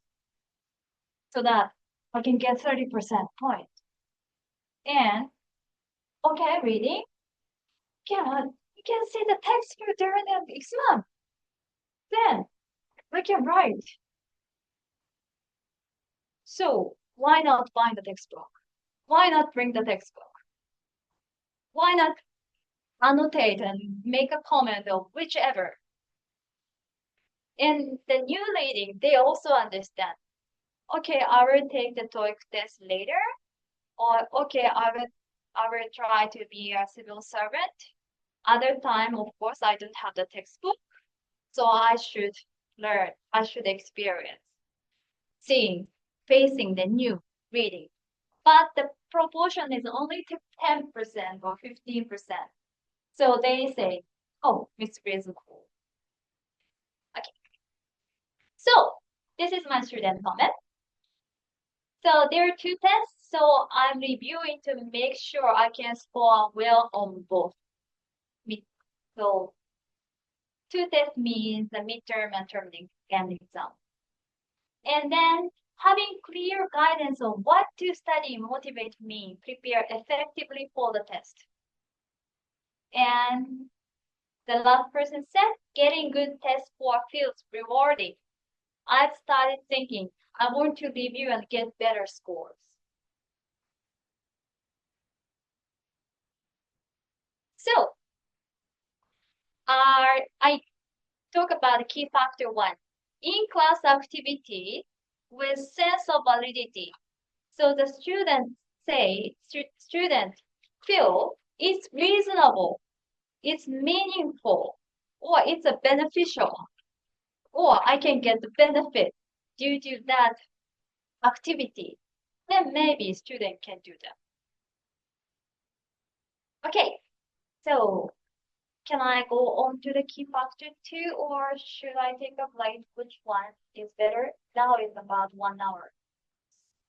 S1: so that I can get 30% point. And okay, reading, you can see the textbook during the exam. Then we can write. So why not buy the textbook? Why not bring the textbook? Why not annotate and make a comment of whichever? And the new lady, they also understand. Okay, I will take the TOEIC test later, or okay, I will try to be a civil servant. Other time, of course, I don't have the textbook, so I should learn, I should experience. Seeing, facing the new, reading. But the proportion is only to 10% or 15%. So they say, oh, it's reasonable. Okay. So this is my student comment. So there are two tests. So I'm reviewing to make sure I can score well on both. So two tests means the midterm and term and exam. And then having clear guidance on what to study motivate me prepare effectively for the test. And the last person said, getting good test score feels rewarding. I've started thinking I want to review and get better scores. So, I talk about key factor 1. In-class activity with sense of validity. So the students feel it's reasonable, it's meaningful, or it's a beneficial, or I can get the benefit due to that activity. Then maybe student can do that. Okay, so can I go on to the key factor 2, or should I take up like which one is better? Now it's about 1 hour.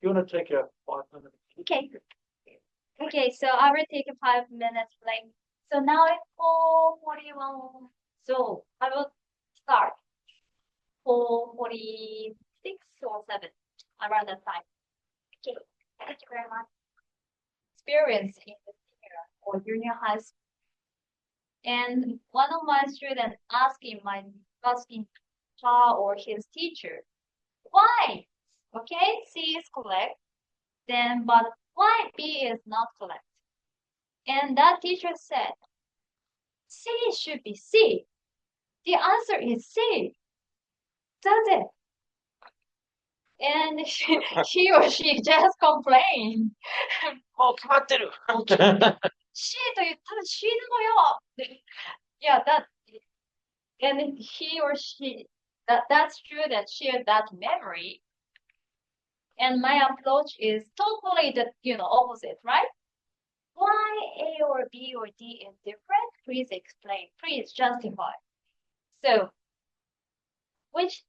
S3: You want to take a 5 minute?
S1: Okay. Okay, so I will take a 5 minutes break. So now it's 4:41. So I will start 4:46 or 7 around that time. Okay, thank you very much. Experience in the senior or junior high school. And one of my students asking her or his teacher, why? Okay, C is correct. Then, but why B is not correct? And that teacher said, C should be C. The answer is C. Does it? And he or she just complained.
S3: もう決まってる。
S1: C と言ったら死ぬのよ。Yeah, and he or she, that student shared that memory. And my approach is totally the opposite, right? Why A or B or D is different? Please explain. Please justify. So, which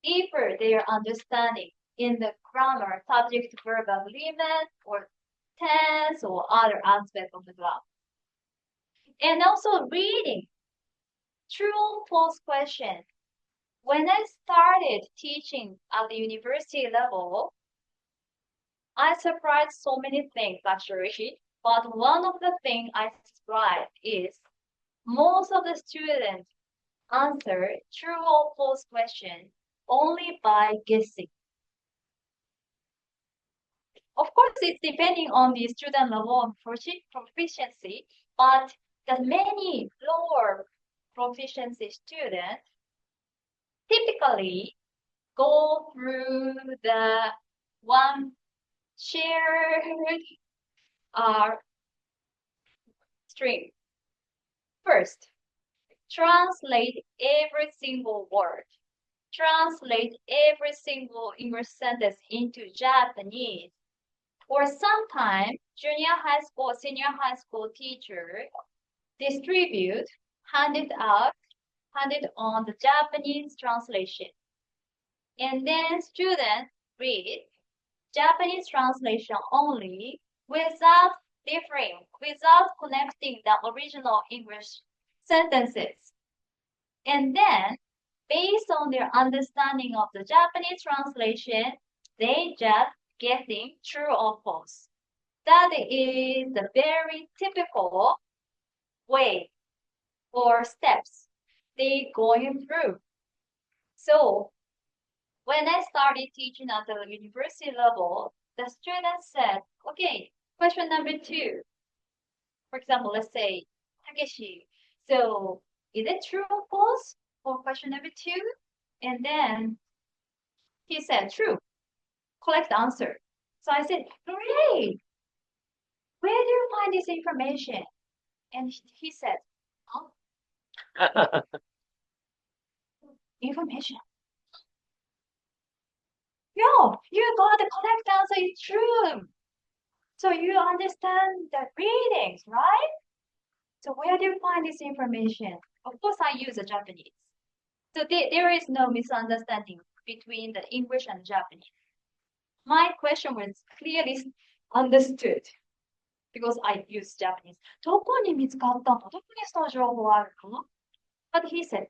S1: deeper their understanding in the grammar, subject-verb agreement, or tense, or other aspects of the grammar. And also reading. True, false question. When I started teaching at the university level, I surprised so many things actually. But one of the things I surprised is most of the students answer true or false question only by guessing. Of course, it's depending on the student level of proficiency, but the many lower proficiency students typically go through the one shared stream. First, translate every single word. Translate every single English sentence into Japanese. Or sometimes junior high school, senior high school teacher distribute, handed on the Japanese translation. And then students read Japanese translation only without differing, without connecting the original English sentences. And then, based on their understanding of the Japanese translation, they just guessing true or false. That is the very typical way or steps they going through. So when I started teaching at the university level, the students said, okay, question number 2. For example, let's say, Takeshi, so is it true or false for question number 2? And then he said, true. Correct answer. So I said, great. Where do you find this information? And he said, oh. information. No, you got the correct answer, it's true. So you understand the readings, right? So where do you find this information? Of course, I use the Japanese. So there is no misunderstanding between the English and Japanese. My question was clearly understood because I use Japanese. どこに見つかったの？どこにその情報あるの？ But he said,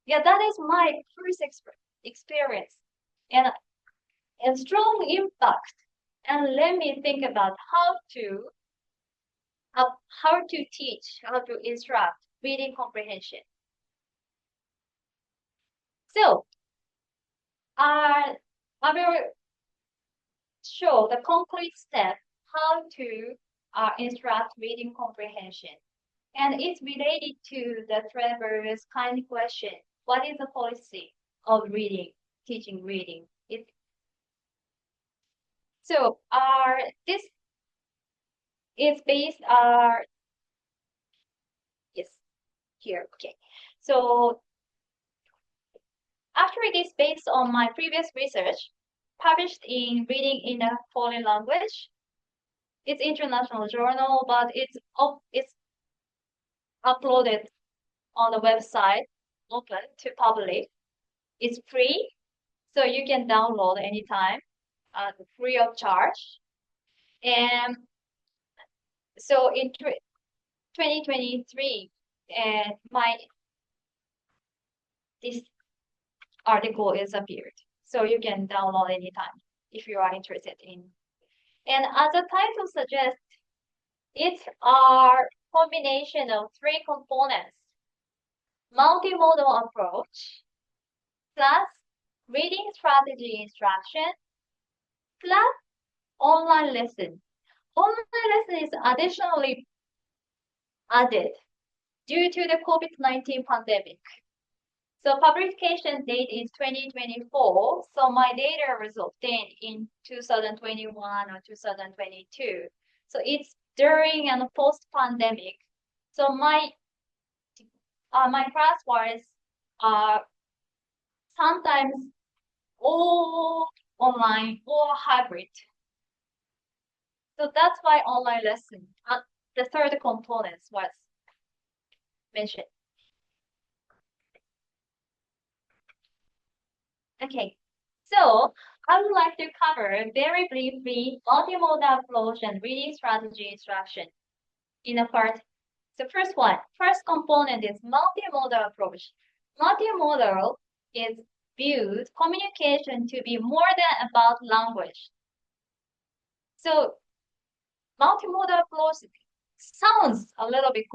S1: yeah, that is my first experience and strong impact. And let me think about how to teach, how to instruct reading comprehension. So, I will show the concrete step how to instruct reading comprehension. And it's related to the Trevor's kind question. What is the policy of reading, teaching reading? So this is based yes, here, okay. So actually it is based on my previous research published in Reading in a Foreign Language. It's international journal, but it's uploaded on the website, open to public. It's free, so you can download anytime, free of charge. And so in 2023, this article is appeared, so you can download anytime if you are interested in. And as the title suggests, it's our combination of three components: multimodal approach, plus reading strategy instruction, plus online lesson. Online lesson is additionally added due to the COVID-19 pandemic. So publication date is 2024. So my data was obtained in 2021 or 2022. So it's during and post-pandemic. So my class was sometimes all online or hybrid. So that's why online lesson, the third component was mentioned. Okay, so I would like to cover very briefly multimodal approach and reading strategy instruction in a part. So first component is multimodal approach. Multimodal is viewed communication to be more than about language. So multimodal approach sounds a little bit,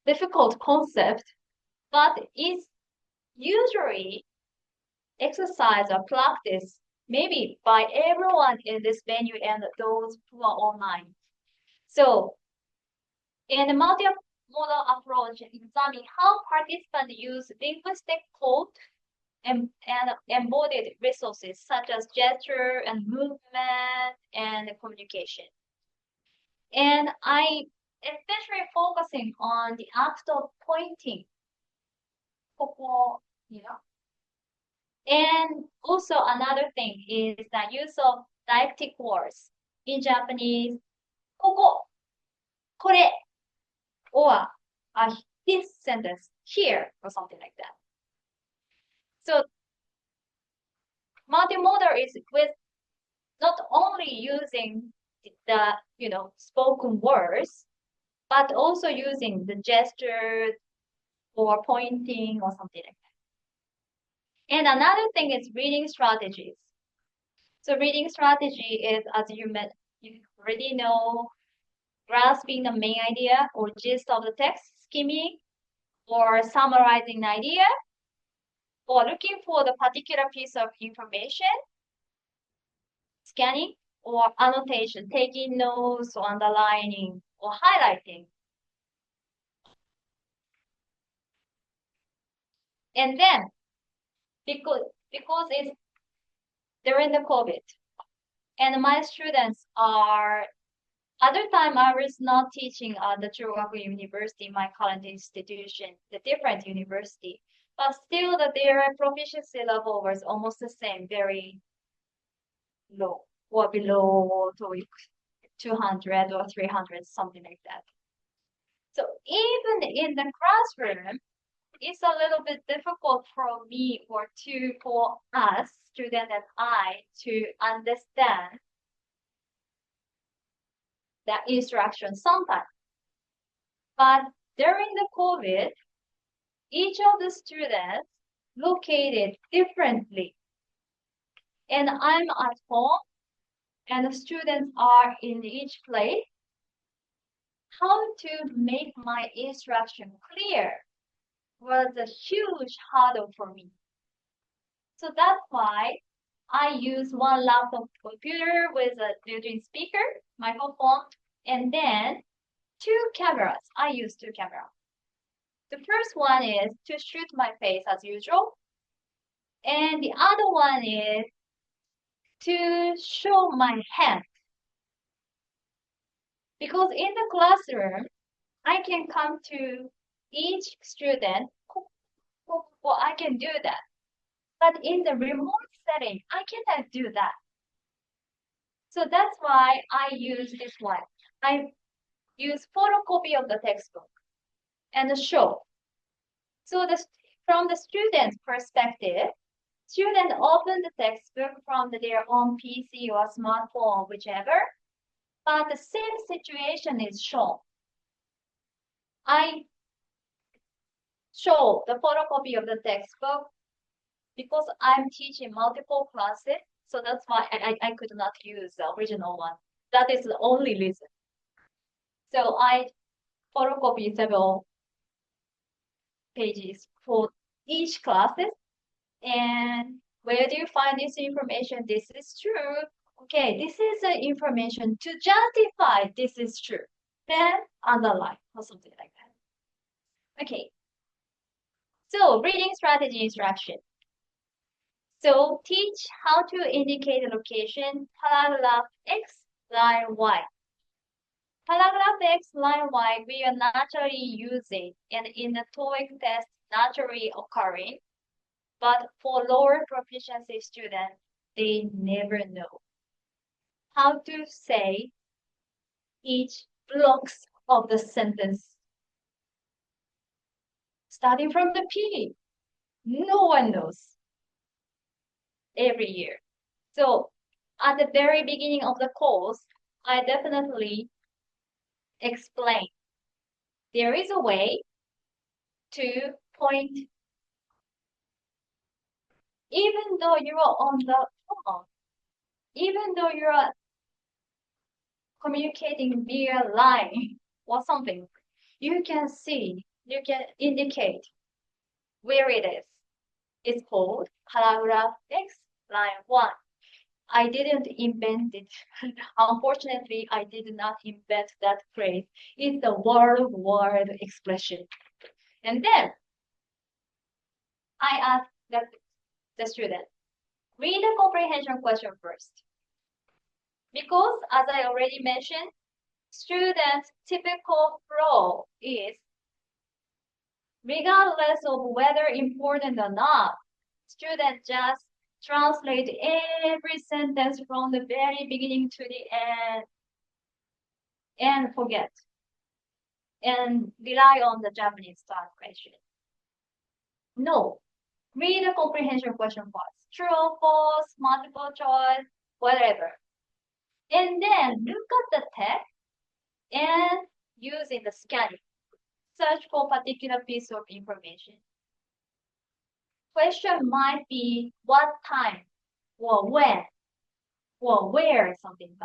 S1: difficult concept, but is usually exercise or practice maybe by everyone in this venue and those who are online. So in the multimodal approach, examine how participants use linguistic code and embodied resources such as gesture and movement and communication. And I especially focusing on the act of pointing. And also another thing is the use of diacritic words. In Japanese, ここ, これ, or this sentence, here, or something like that. So multimodal is with not only using the spoken words, but also using the gestures or pointing or something like that. And another thing is reading strategies. So reading strategy is, as you already know, grasping the main idea or gist of the text, skimming, or summarizing the idea, or looking for the particular piece of information, scanning, or annotation, taking notes or underlining or highlighting. And then, because it's during the COVID, and my students are Other time I was not teaching at the Chuo University, my current institution, the different university, but still their proficiency level was almost the same, very low or below TOEIC 200 or 300, something like that. So even in the classroom, it's a little bit difficult for me or for us, student and I, to understand the instruction sometimes. But during the COVID, each of the students located differently. And I'm at home and the students are in each place. How to make my instruction clear was a huge hurdle for me. So that's why I use one laptop computer with a built-in speaker, microphone, and then two cameras. I use two cameras. The first one is to shoot my face as usual. And the other one is to show my hand. Because in the classroom, I can come to each student, well, I can do that. But in the remote setting, I cannot do that. So that's why I use this one. I use photocopy of the textbook and show. So from the student's perspective, student open the textbook from their own PC or smartphone, whichever, but the same situation is shown. I show the photocopy of the textbook because I'm teaching multiple classes, so that's why I could not use the original one. That is the only reason. So I photocopy several pages for each classes. And where do you find this information? This is true. Okay, this is the information to justify this is true. Then underline or something like that. Okay. So reading strategy instruction. So teach how to indicate the location, paragraph X, line Y. Paragraph X, line Y, we are naturally using and in the TOEIC test naturally occurring, but for lower proficiency students, they never know how to say each blocks of the sentence. Starting from the P, no one knows every year. So at the very beginning of the course, I definitely explain there is a way to point, even though you are on the phone, even though you are communicating via line or something, you can see, you can indicate where it is. It's called paragraph X, line 1. I didn't invent it. Unfortunately, I did not invent that phrase. It's a worldwide expression. And then I asked the student, read the comprehension question first. Because as I already mentioned, students' typical flow is, regardless of whether important or not, students just translate every sentence from the very beginning to the end and forget and rely on the Japanese style question. No, read the comprehension question first. True, false, multiple choice, whatever. And then look at the text and using the scanning. Search for particular piece of information. Question might be what time or when or where something,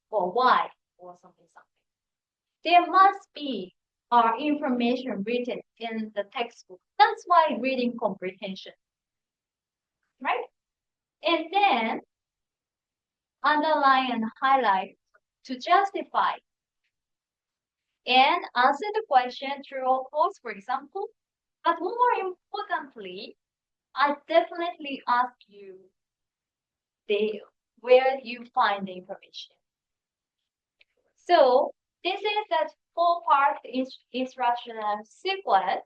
S1: or why or something. There must be information written in the textbook. That's why reading comprehension, right? And then underline and highlight to justify and answer the question true or false, for example. But more importantly, I definitely ask you where you find the information. So this is the four-part instructional sequence,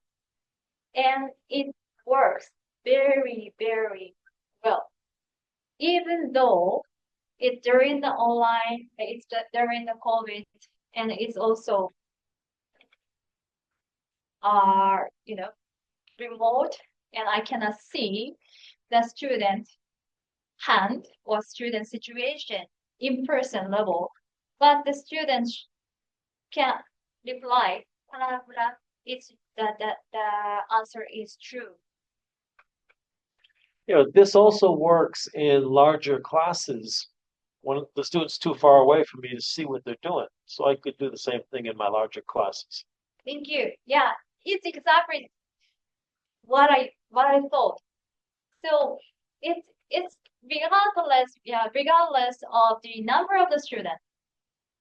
S1: and it works very, very well. Even though it's during the online, during the COVID, and it's also remote, and I cannot see the student hand or student situation in person level, but the students can reply, blah, blah, it's the answer is true.
S3: This also works in larger classes when the student's too far away from me to see what they're doing. So I could do the same thing in my larger classes.
S1: Thank you. Yeah, it's exactly what I thought. So it's regardless of the number of the students,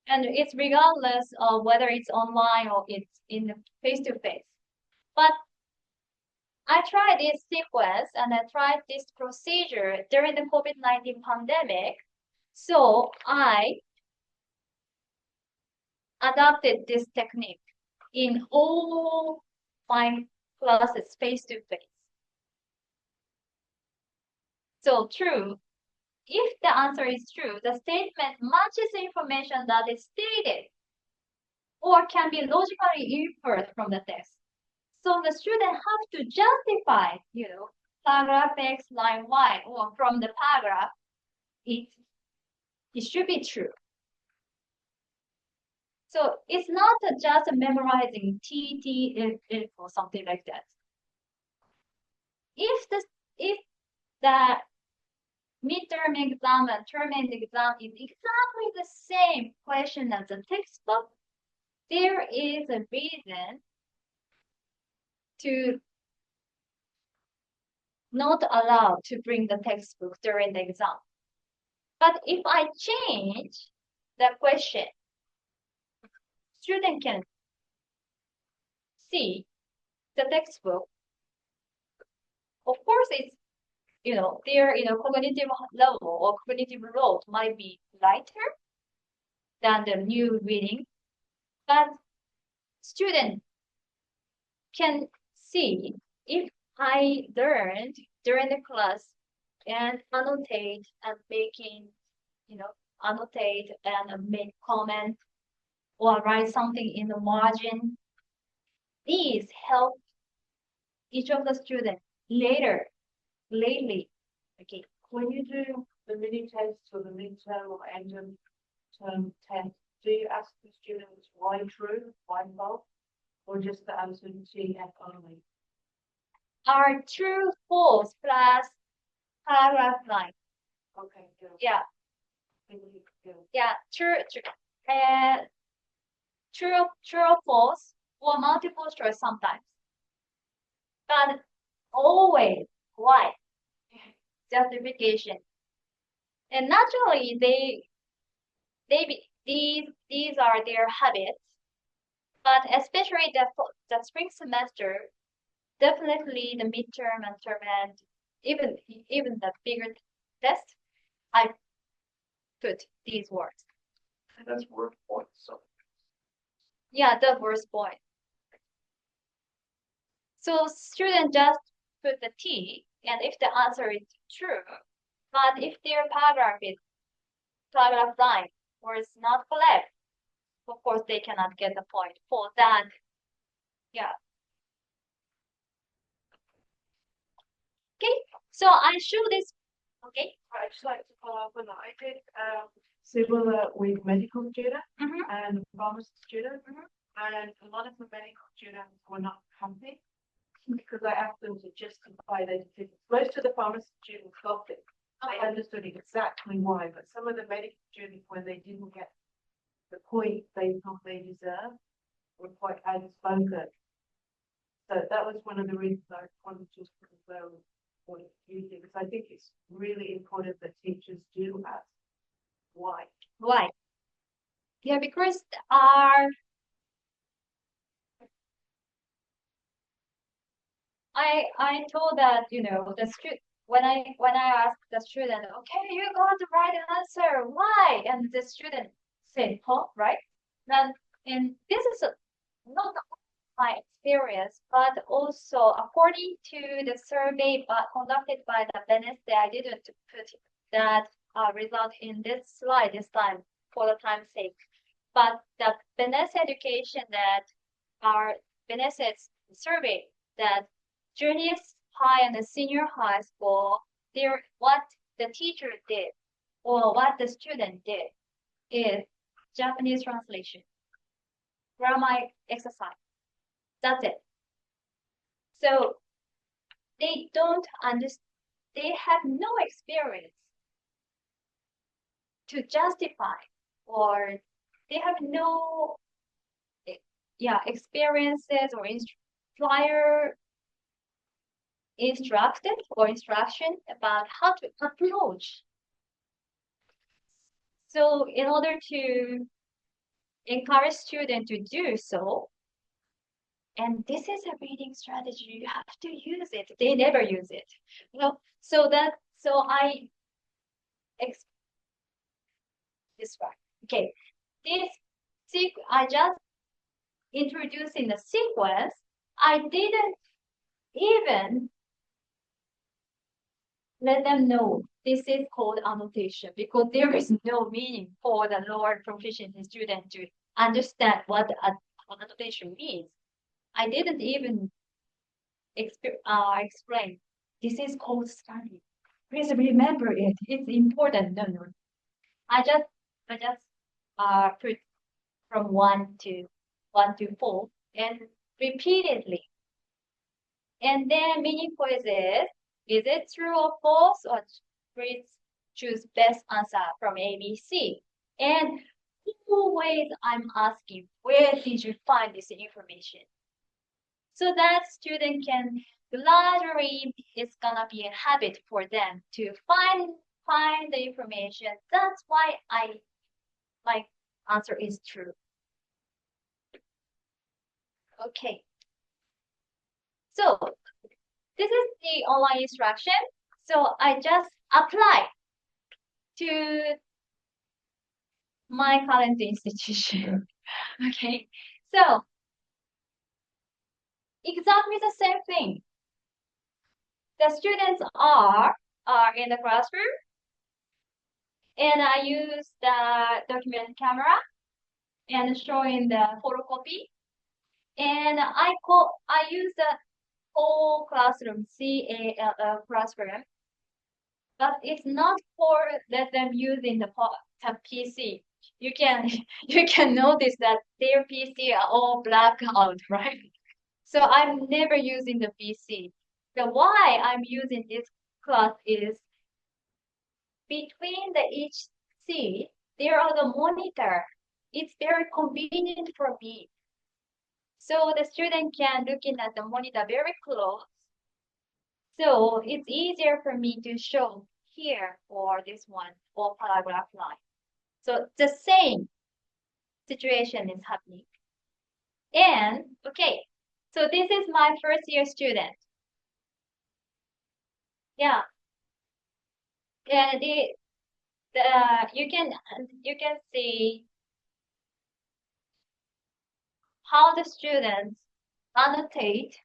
S1: and it's regardless of whether it's online or it's in face to face. But I tried this sequence and I tried this procedure during the COVID-19 pandemic. So I adopted this technique in all my classes face to face. So true. If the answer is true, the statement matches the information that is stated or can be logically inferred from the text. So the student have to justify, paragraph X, line Y, or from the paragraph, it should be true. So it's not just memorizing T, T, F, F, or something like that. If the midterm exam and term end exam is exactly the same question as the textbook, there is a reason to not allow to bring the textbook during the exam. But if I change the question, student can see the textbook. Of course, it's their cognitive level or cognitive load might be lighter than the new reading, but student can see if I learned during the class and annotate and annotate and make comment or write something in the margin. These help each of the students lately. Okay.
S4: When you do the mini test or the midterm or end of term test, do you ask the students why true, why false, or just the answer T, F only?
S1: Are true, false plus paragraph line.
S4: Okay, good.
S1: Yeah.
S4: Good.
S1: Yeah, true, true or false, or multiple choice sometimes. But always why? Justification. And naturally these are their habits. But especially the spring semester, definitely the midterm and term end, even the bigger test, I put these words.
S2: And that's worth points. So
S1: Yeah, the worst point. So student just put the T, and if the answer is true, but if their paragraph line was not correct, of course they cannot get the point for that. Yeah. Okay, so I show this. Okay.
S4: I'd just like to follow up on that. I did similar with medical students and pharmacy students, and a lot of the medical students were not happy because I asked them to justify their decisions. Most of the pharmacy students got it. They understood exactly why, but some of the medical students, when they didn't get the point they thought they deserved, were quite outspoken. So that was one of the reasons I wanted to confirm what you do, because I think it's really important that teachers do ask why.
S1: Why? Yeah, because I told that the student when I asked the student, okay, you got the right answer, why? And the student said, huh, right? and this is not my experience, but also according to the survey conducted by the Benesse, I didn't put that result in this slide this time for the time's sake. But the Benesse education that our Benesse's survey that junior high and the senior high school, what the teacher did or what the student did is Japanese translation, grammar exercise. That's it. So they don't understand, they have no experience to justify, or they have no experiences or prior instruction about how to approach. So in order to encourage students to do so, and this is a reading strategy, you have to use it. They never use it. So I this one. Okay, I just introducing the sequence. I didn't even let them know this is called annotation because there is no meaning for the lower proficiency student to understand what annotation means. I didn't even explain. This is called study. Please remember it. It's important. No. I just put from 1 to 4 and repeatedly. And then meaningful is it true or false, or please choose best answer from A, B, C. And always I'm asking, where did you find this information? So that student can gradually, it's gonna be a habit for them to find the information. That's why my answer is true. Okay. So this is the online instruction. So I just apply to my current institution. Okay. So exactly the same thing. The students are in the classroom, and I use the document camera and showing the photocopy. And I use the whole classroom, CALL classroom, but it's not for let them using the PC. You can notice that their PC are all black out, right? So I'm never using the PC. The why I'm using this class is between each seat, there are the monitor. It's very convenient for me. So the student can looking at the monitor very close. So it's easier for me to show here or this one or paragraph line. So the same situation is happening. And okay, so this is my first year student. Yeah. And you can see how the students annotate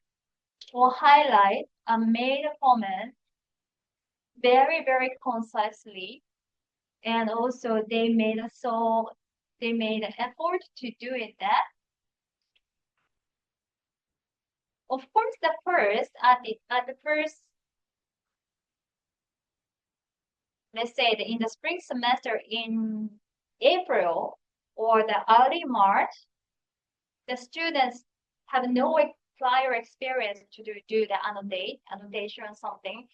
S1: or highlight and made a comment very, very concisely. And also they made an effort to do it that. Of course, at the first, let's say in the spring semester in April or the early March, the students have no prior experience to do the annotation or something.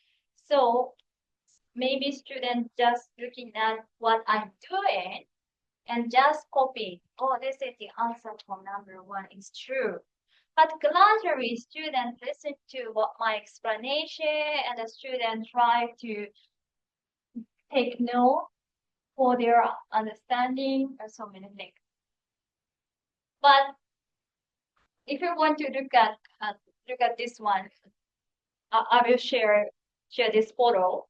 S1: So maybe students just looking at what I'm doing and just copy. Oh, this is the answer for number 1 is true. But gradually, students listen to what my explanation, and the students try to take note for their understanding or so many things. But if you want to look at this one, I will share this photo.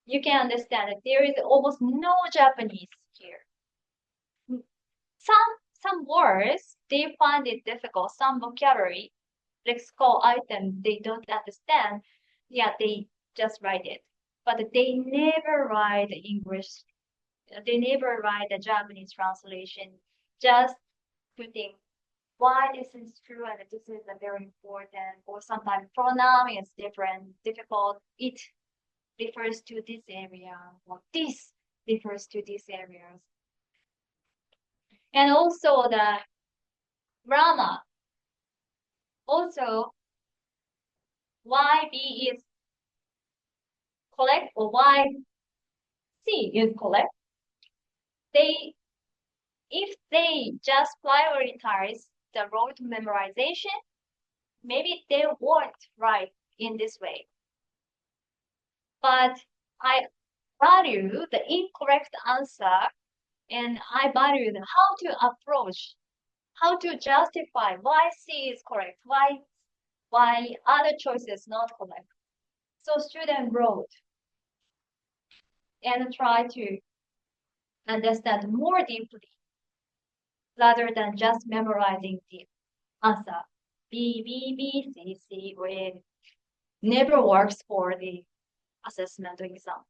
S1: You can understand that there is almost no Japanese here. some words they find it difficult, some vocabulary, lexical item they don't understand. Yeah, they just write it. But they never write the English, they never write the Japanese translation, just putting why this is true and this is a very important, or sometimes pronoun is different, difficult. It refers to this area, or this refers to these areas. And also the grammar. Also, why B is correct or why C is correct. If they just prioritize the rote memorization, maybe they won't write in this way. But I value the incorrect answer, and I value how to approach, how to justify why C is correct, why other choices not correct. So student wrote and try to understand more deeply rather than just memorizing the answer. B, B, B, C, C, where never works for the assessment exam.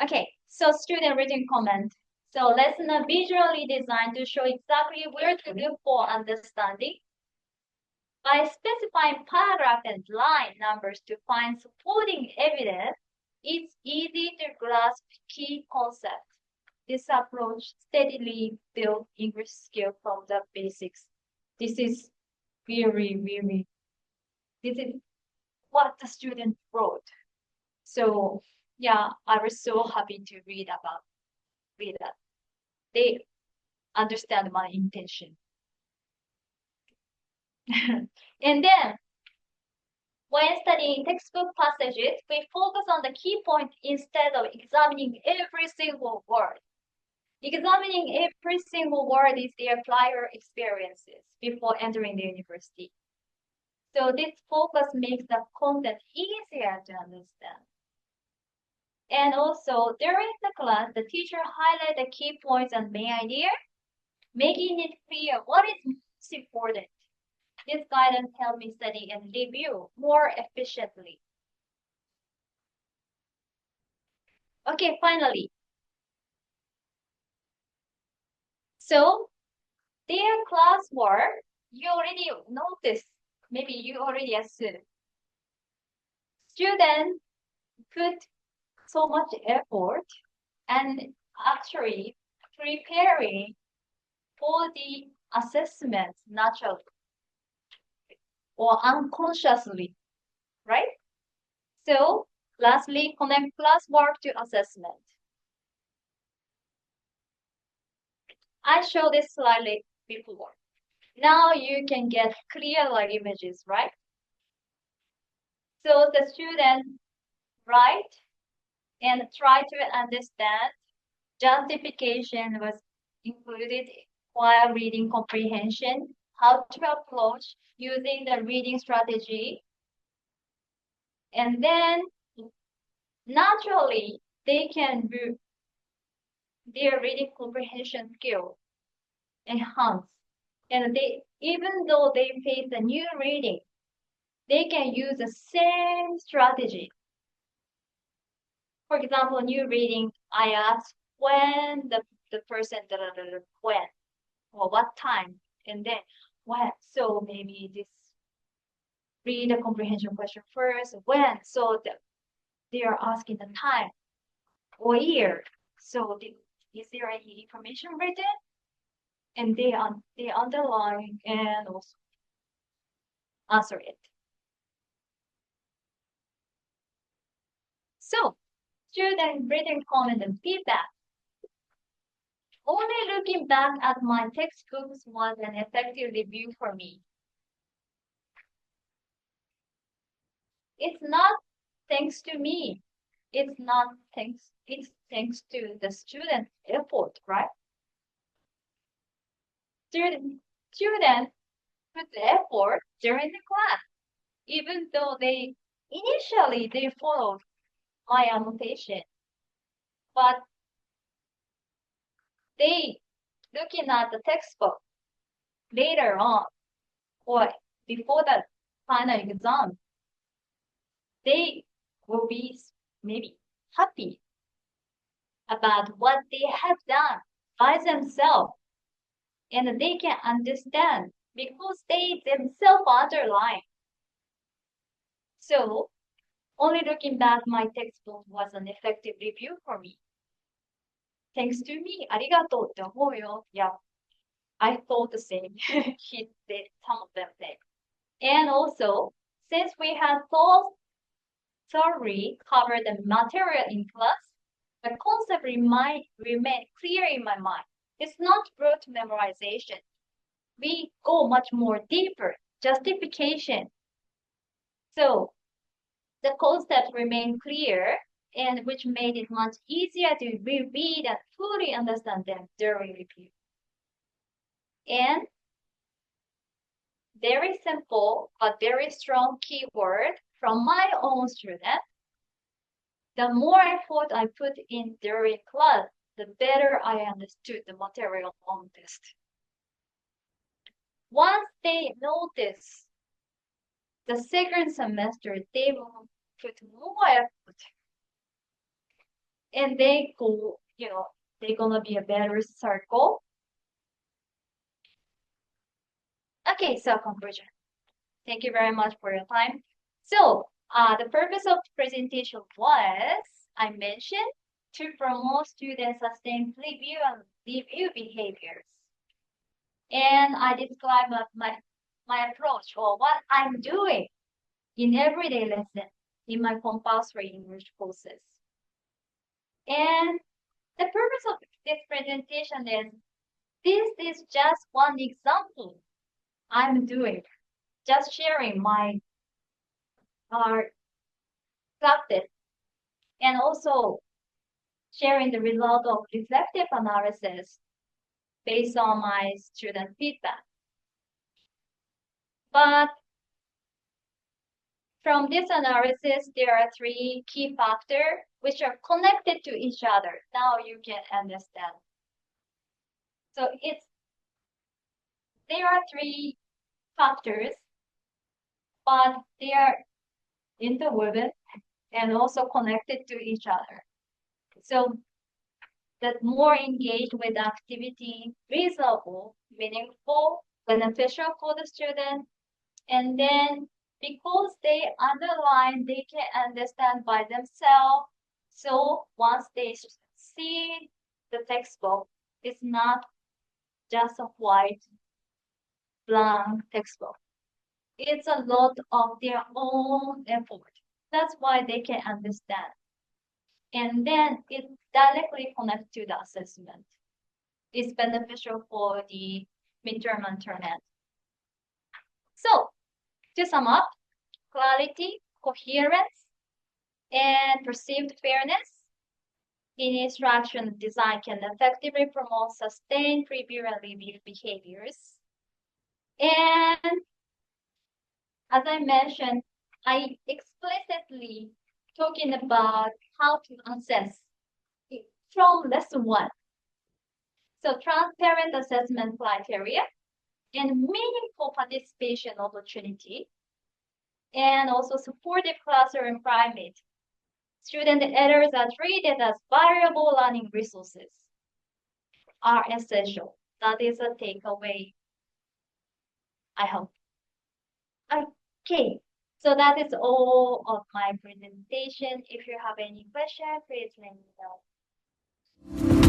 S1: Okay, so student written comment. So lesson are visually designed to show exactly where to look for understanding. By specifying paragraph and line numbers to find supporting evidence, it's easy to grasp key concepts. This approach steadily builds English skill from the basics. This is this is what the student wrote. So yeah, I was so happy to read that. They understand my intention. And then when studying textbook passages, we focus on the key point instead of examining every single word. Examining every single word is their prior experiences before entering the university. So this focus makes the content easier to understand. And also, during the class, the teacher highlights the key points and main idea, making it clear what is most important. This guidance helped me study and review more efficiently. Okay, finally. So, their classwork, you already noticed, maybe you already assumed. Students put so much effort and actually preparing for the assessment naturally or unconsciously, right? So, lastly, connect classwork to assessment. I showed this slide before. Now you can get clear images, right? So the student write and try to understand. Justification was included while reading comprehension, how to approach using the reading strategy. And then naturally they can do their reading comprehension skill enhance. And they, even though they face a new reading, they can use the same strategy. For example, new reading, I ask when the person, when, or what time, and then when. So maybe this read the comprehension question first, when. So they are asking the time or year. So is there any information written? And they underline and also answer it. So, student written comment and feedback. Only looking back at my textbooks was an effective review for me. It's not thanks to me. It's thanks to the student effort, right? Student put the effort during the class, even though initially they followed my annotation, but they looking at the textbook later on or before the final exam, they will be maybe happy about what they have done by themselves. And they can understand because they themselves underline. So, only looking back, my textbook was an effective review for me. Thanks to me, ありがとうって思うよ. Yeah, I thought the same. He did, some of them did. And also, since we have thoroughly covered the material in class, the concept remain clear in my mind. It's not rote memorization. We go much more deeper, justification. So, the concepts remain clear, and which made it much easier to reread and fully understand them during review. And very simple but very strong keyword from my own student. The more effort I put in during class, the better I understood the material on test. Once they notice the second semester, they will put more effort. And they go, they're gonna be a better circle. Okay, so conclusion. Thank you very much for your time. So, the purpose of the presentation was, I mentioned, to promote students' sustained review and review behaviors. And I described my approach or what I'm doing in everyday lesson in my compulsory English courses. And the purpose of this presentation is, this is just one example I'm doing, just sharing my practice and also sharing the result of reflective analysis based on my student feedback. But from this analysis, there are 3 key factors which are connected to each other. Now you can understand. So there are 3 factors, but they are interwoven and also connected to each other. So that more engaged with the activity, reasonable, meaningful, beneficial for the student, and then because they underline, they can understand by themselves. So once they see the textbook, it's not just a white blank textbook. It's a lot of their own effort. That's why they can understand. And then it directly connects to the assessment. It's beneficial for the midterm and term end. So, to sum up, clarity, coherence, and perceived fairness in instruction design can effectively promote sustained preview and review behaviors. And as I mentioned, I explicitly talking about how to assess it from lesson 1. So transparent assessment criteria and meaningful participation opportunity, and also supportive classroom climate. Student errors are treated as valuable learning resources are essential. That is a takeaway, I hope. Okay, so that is all of my presentation. If you have any questions, please let me know.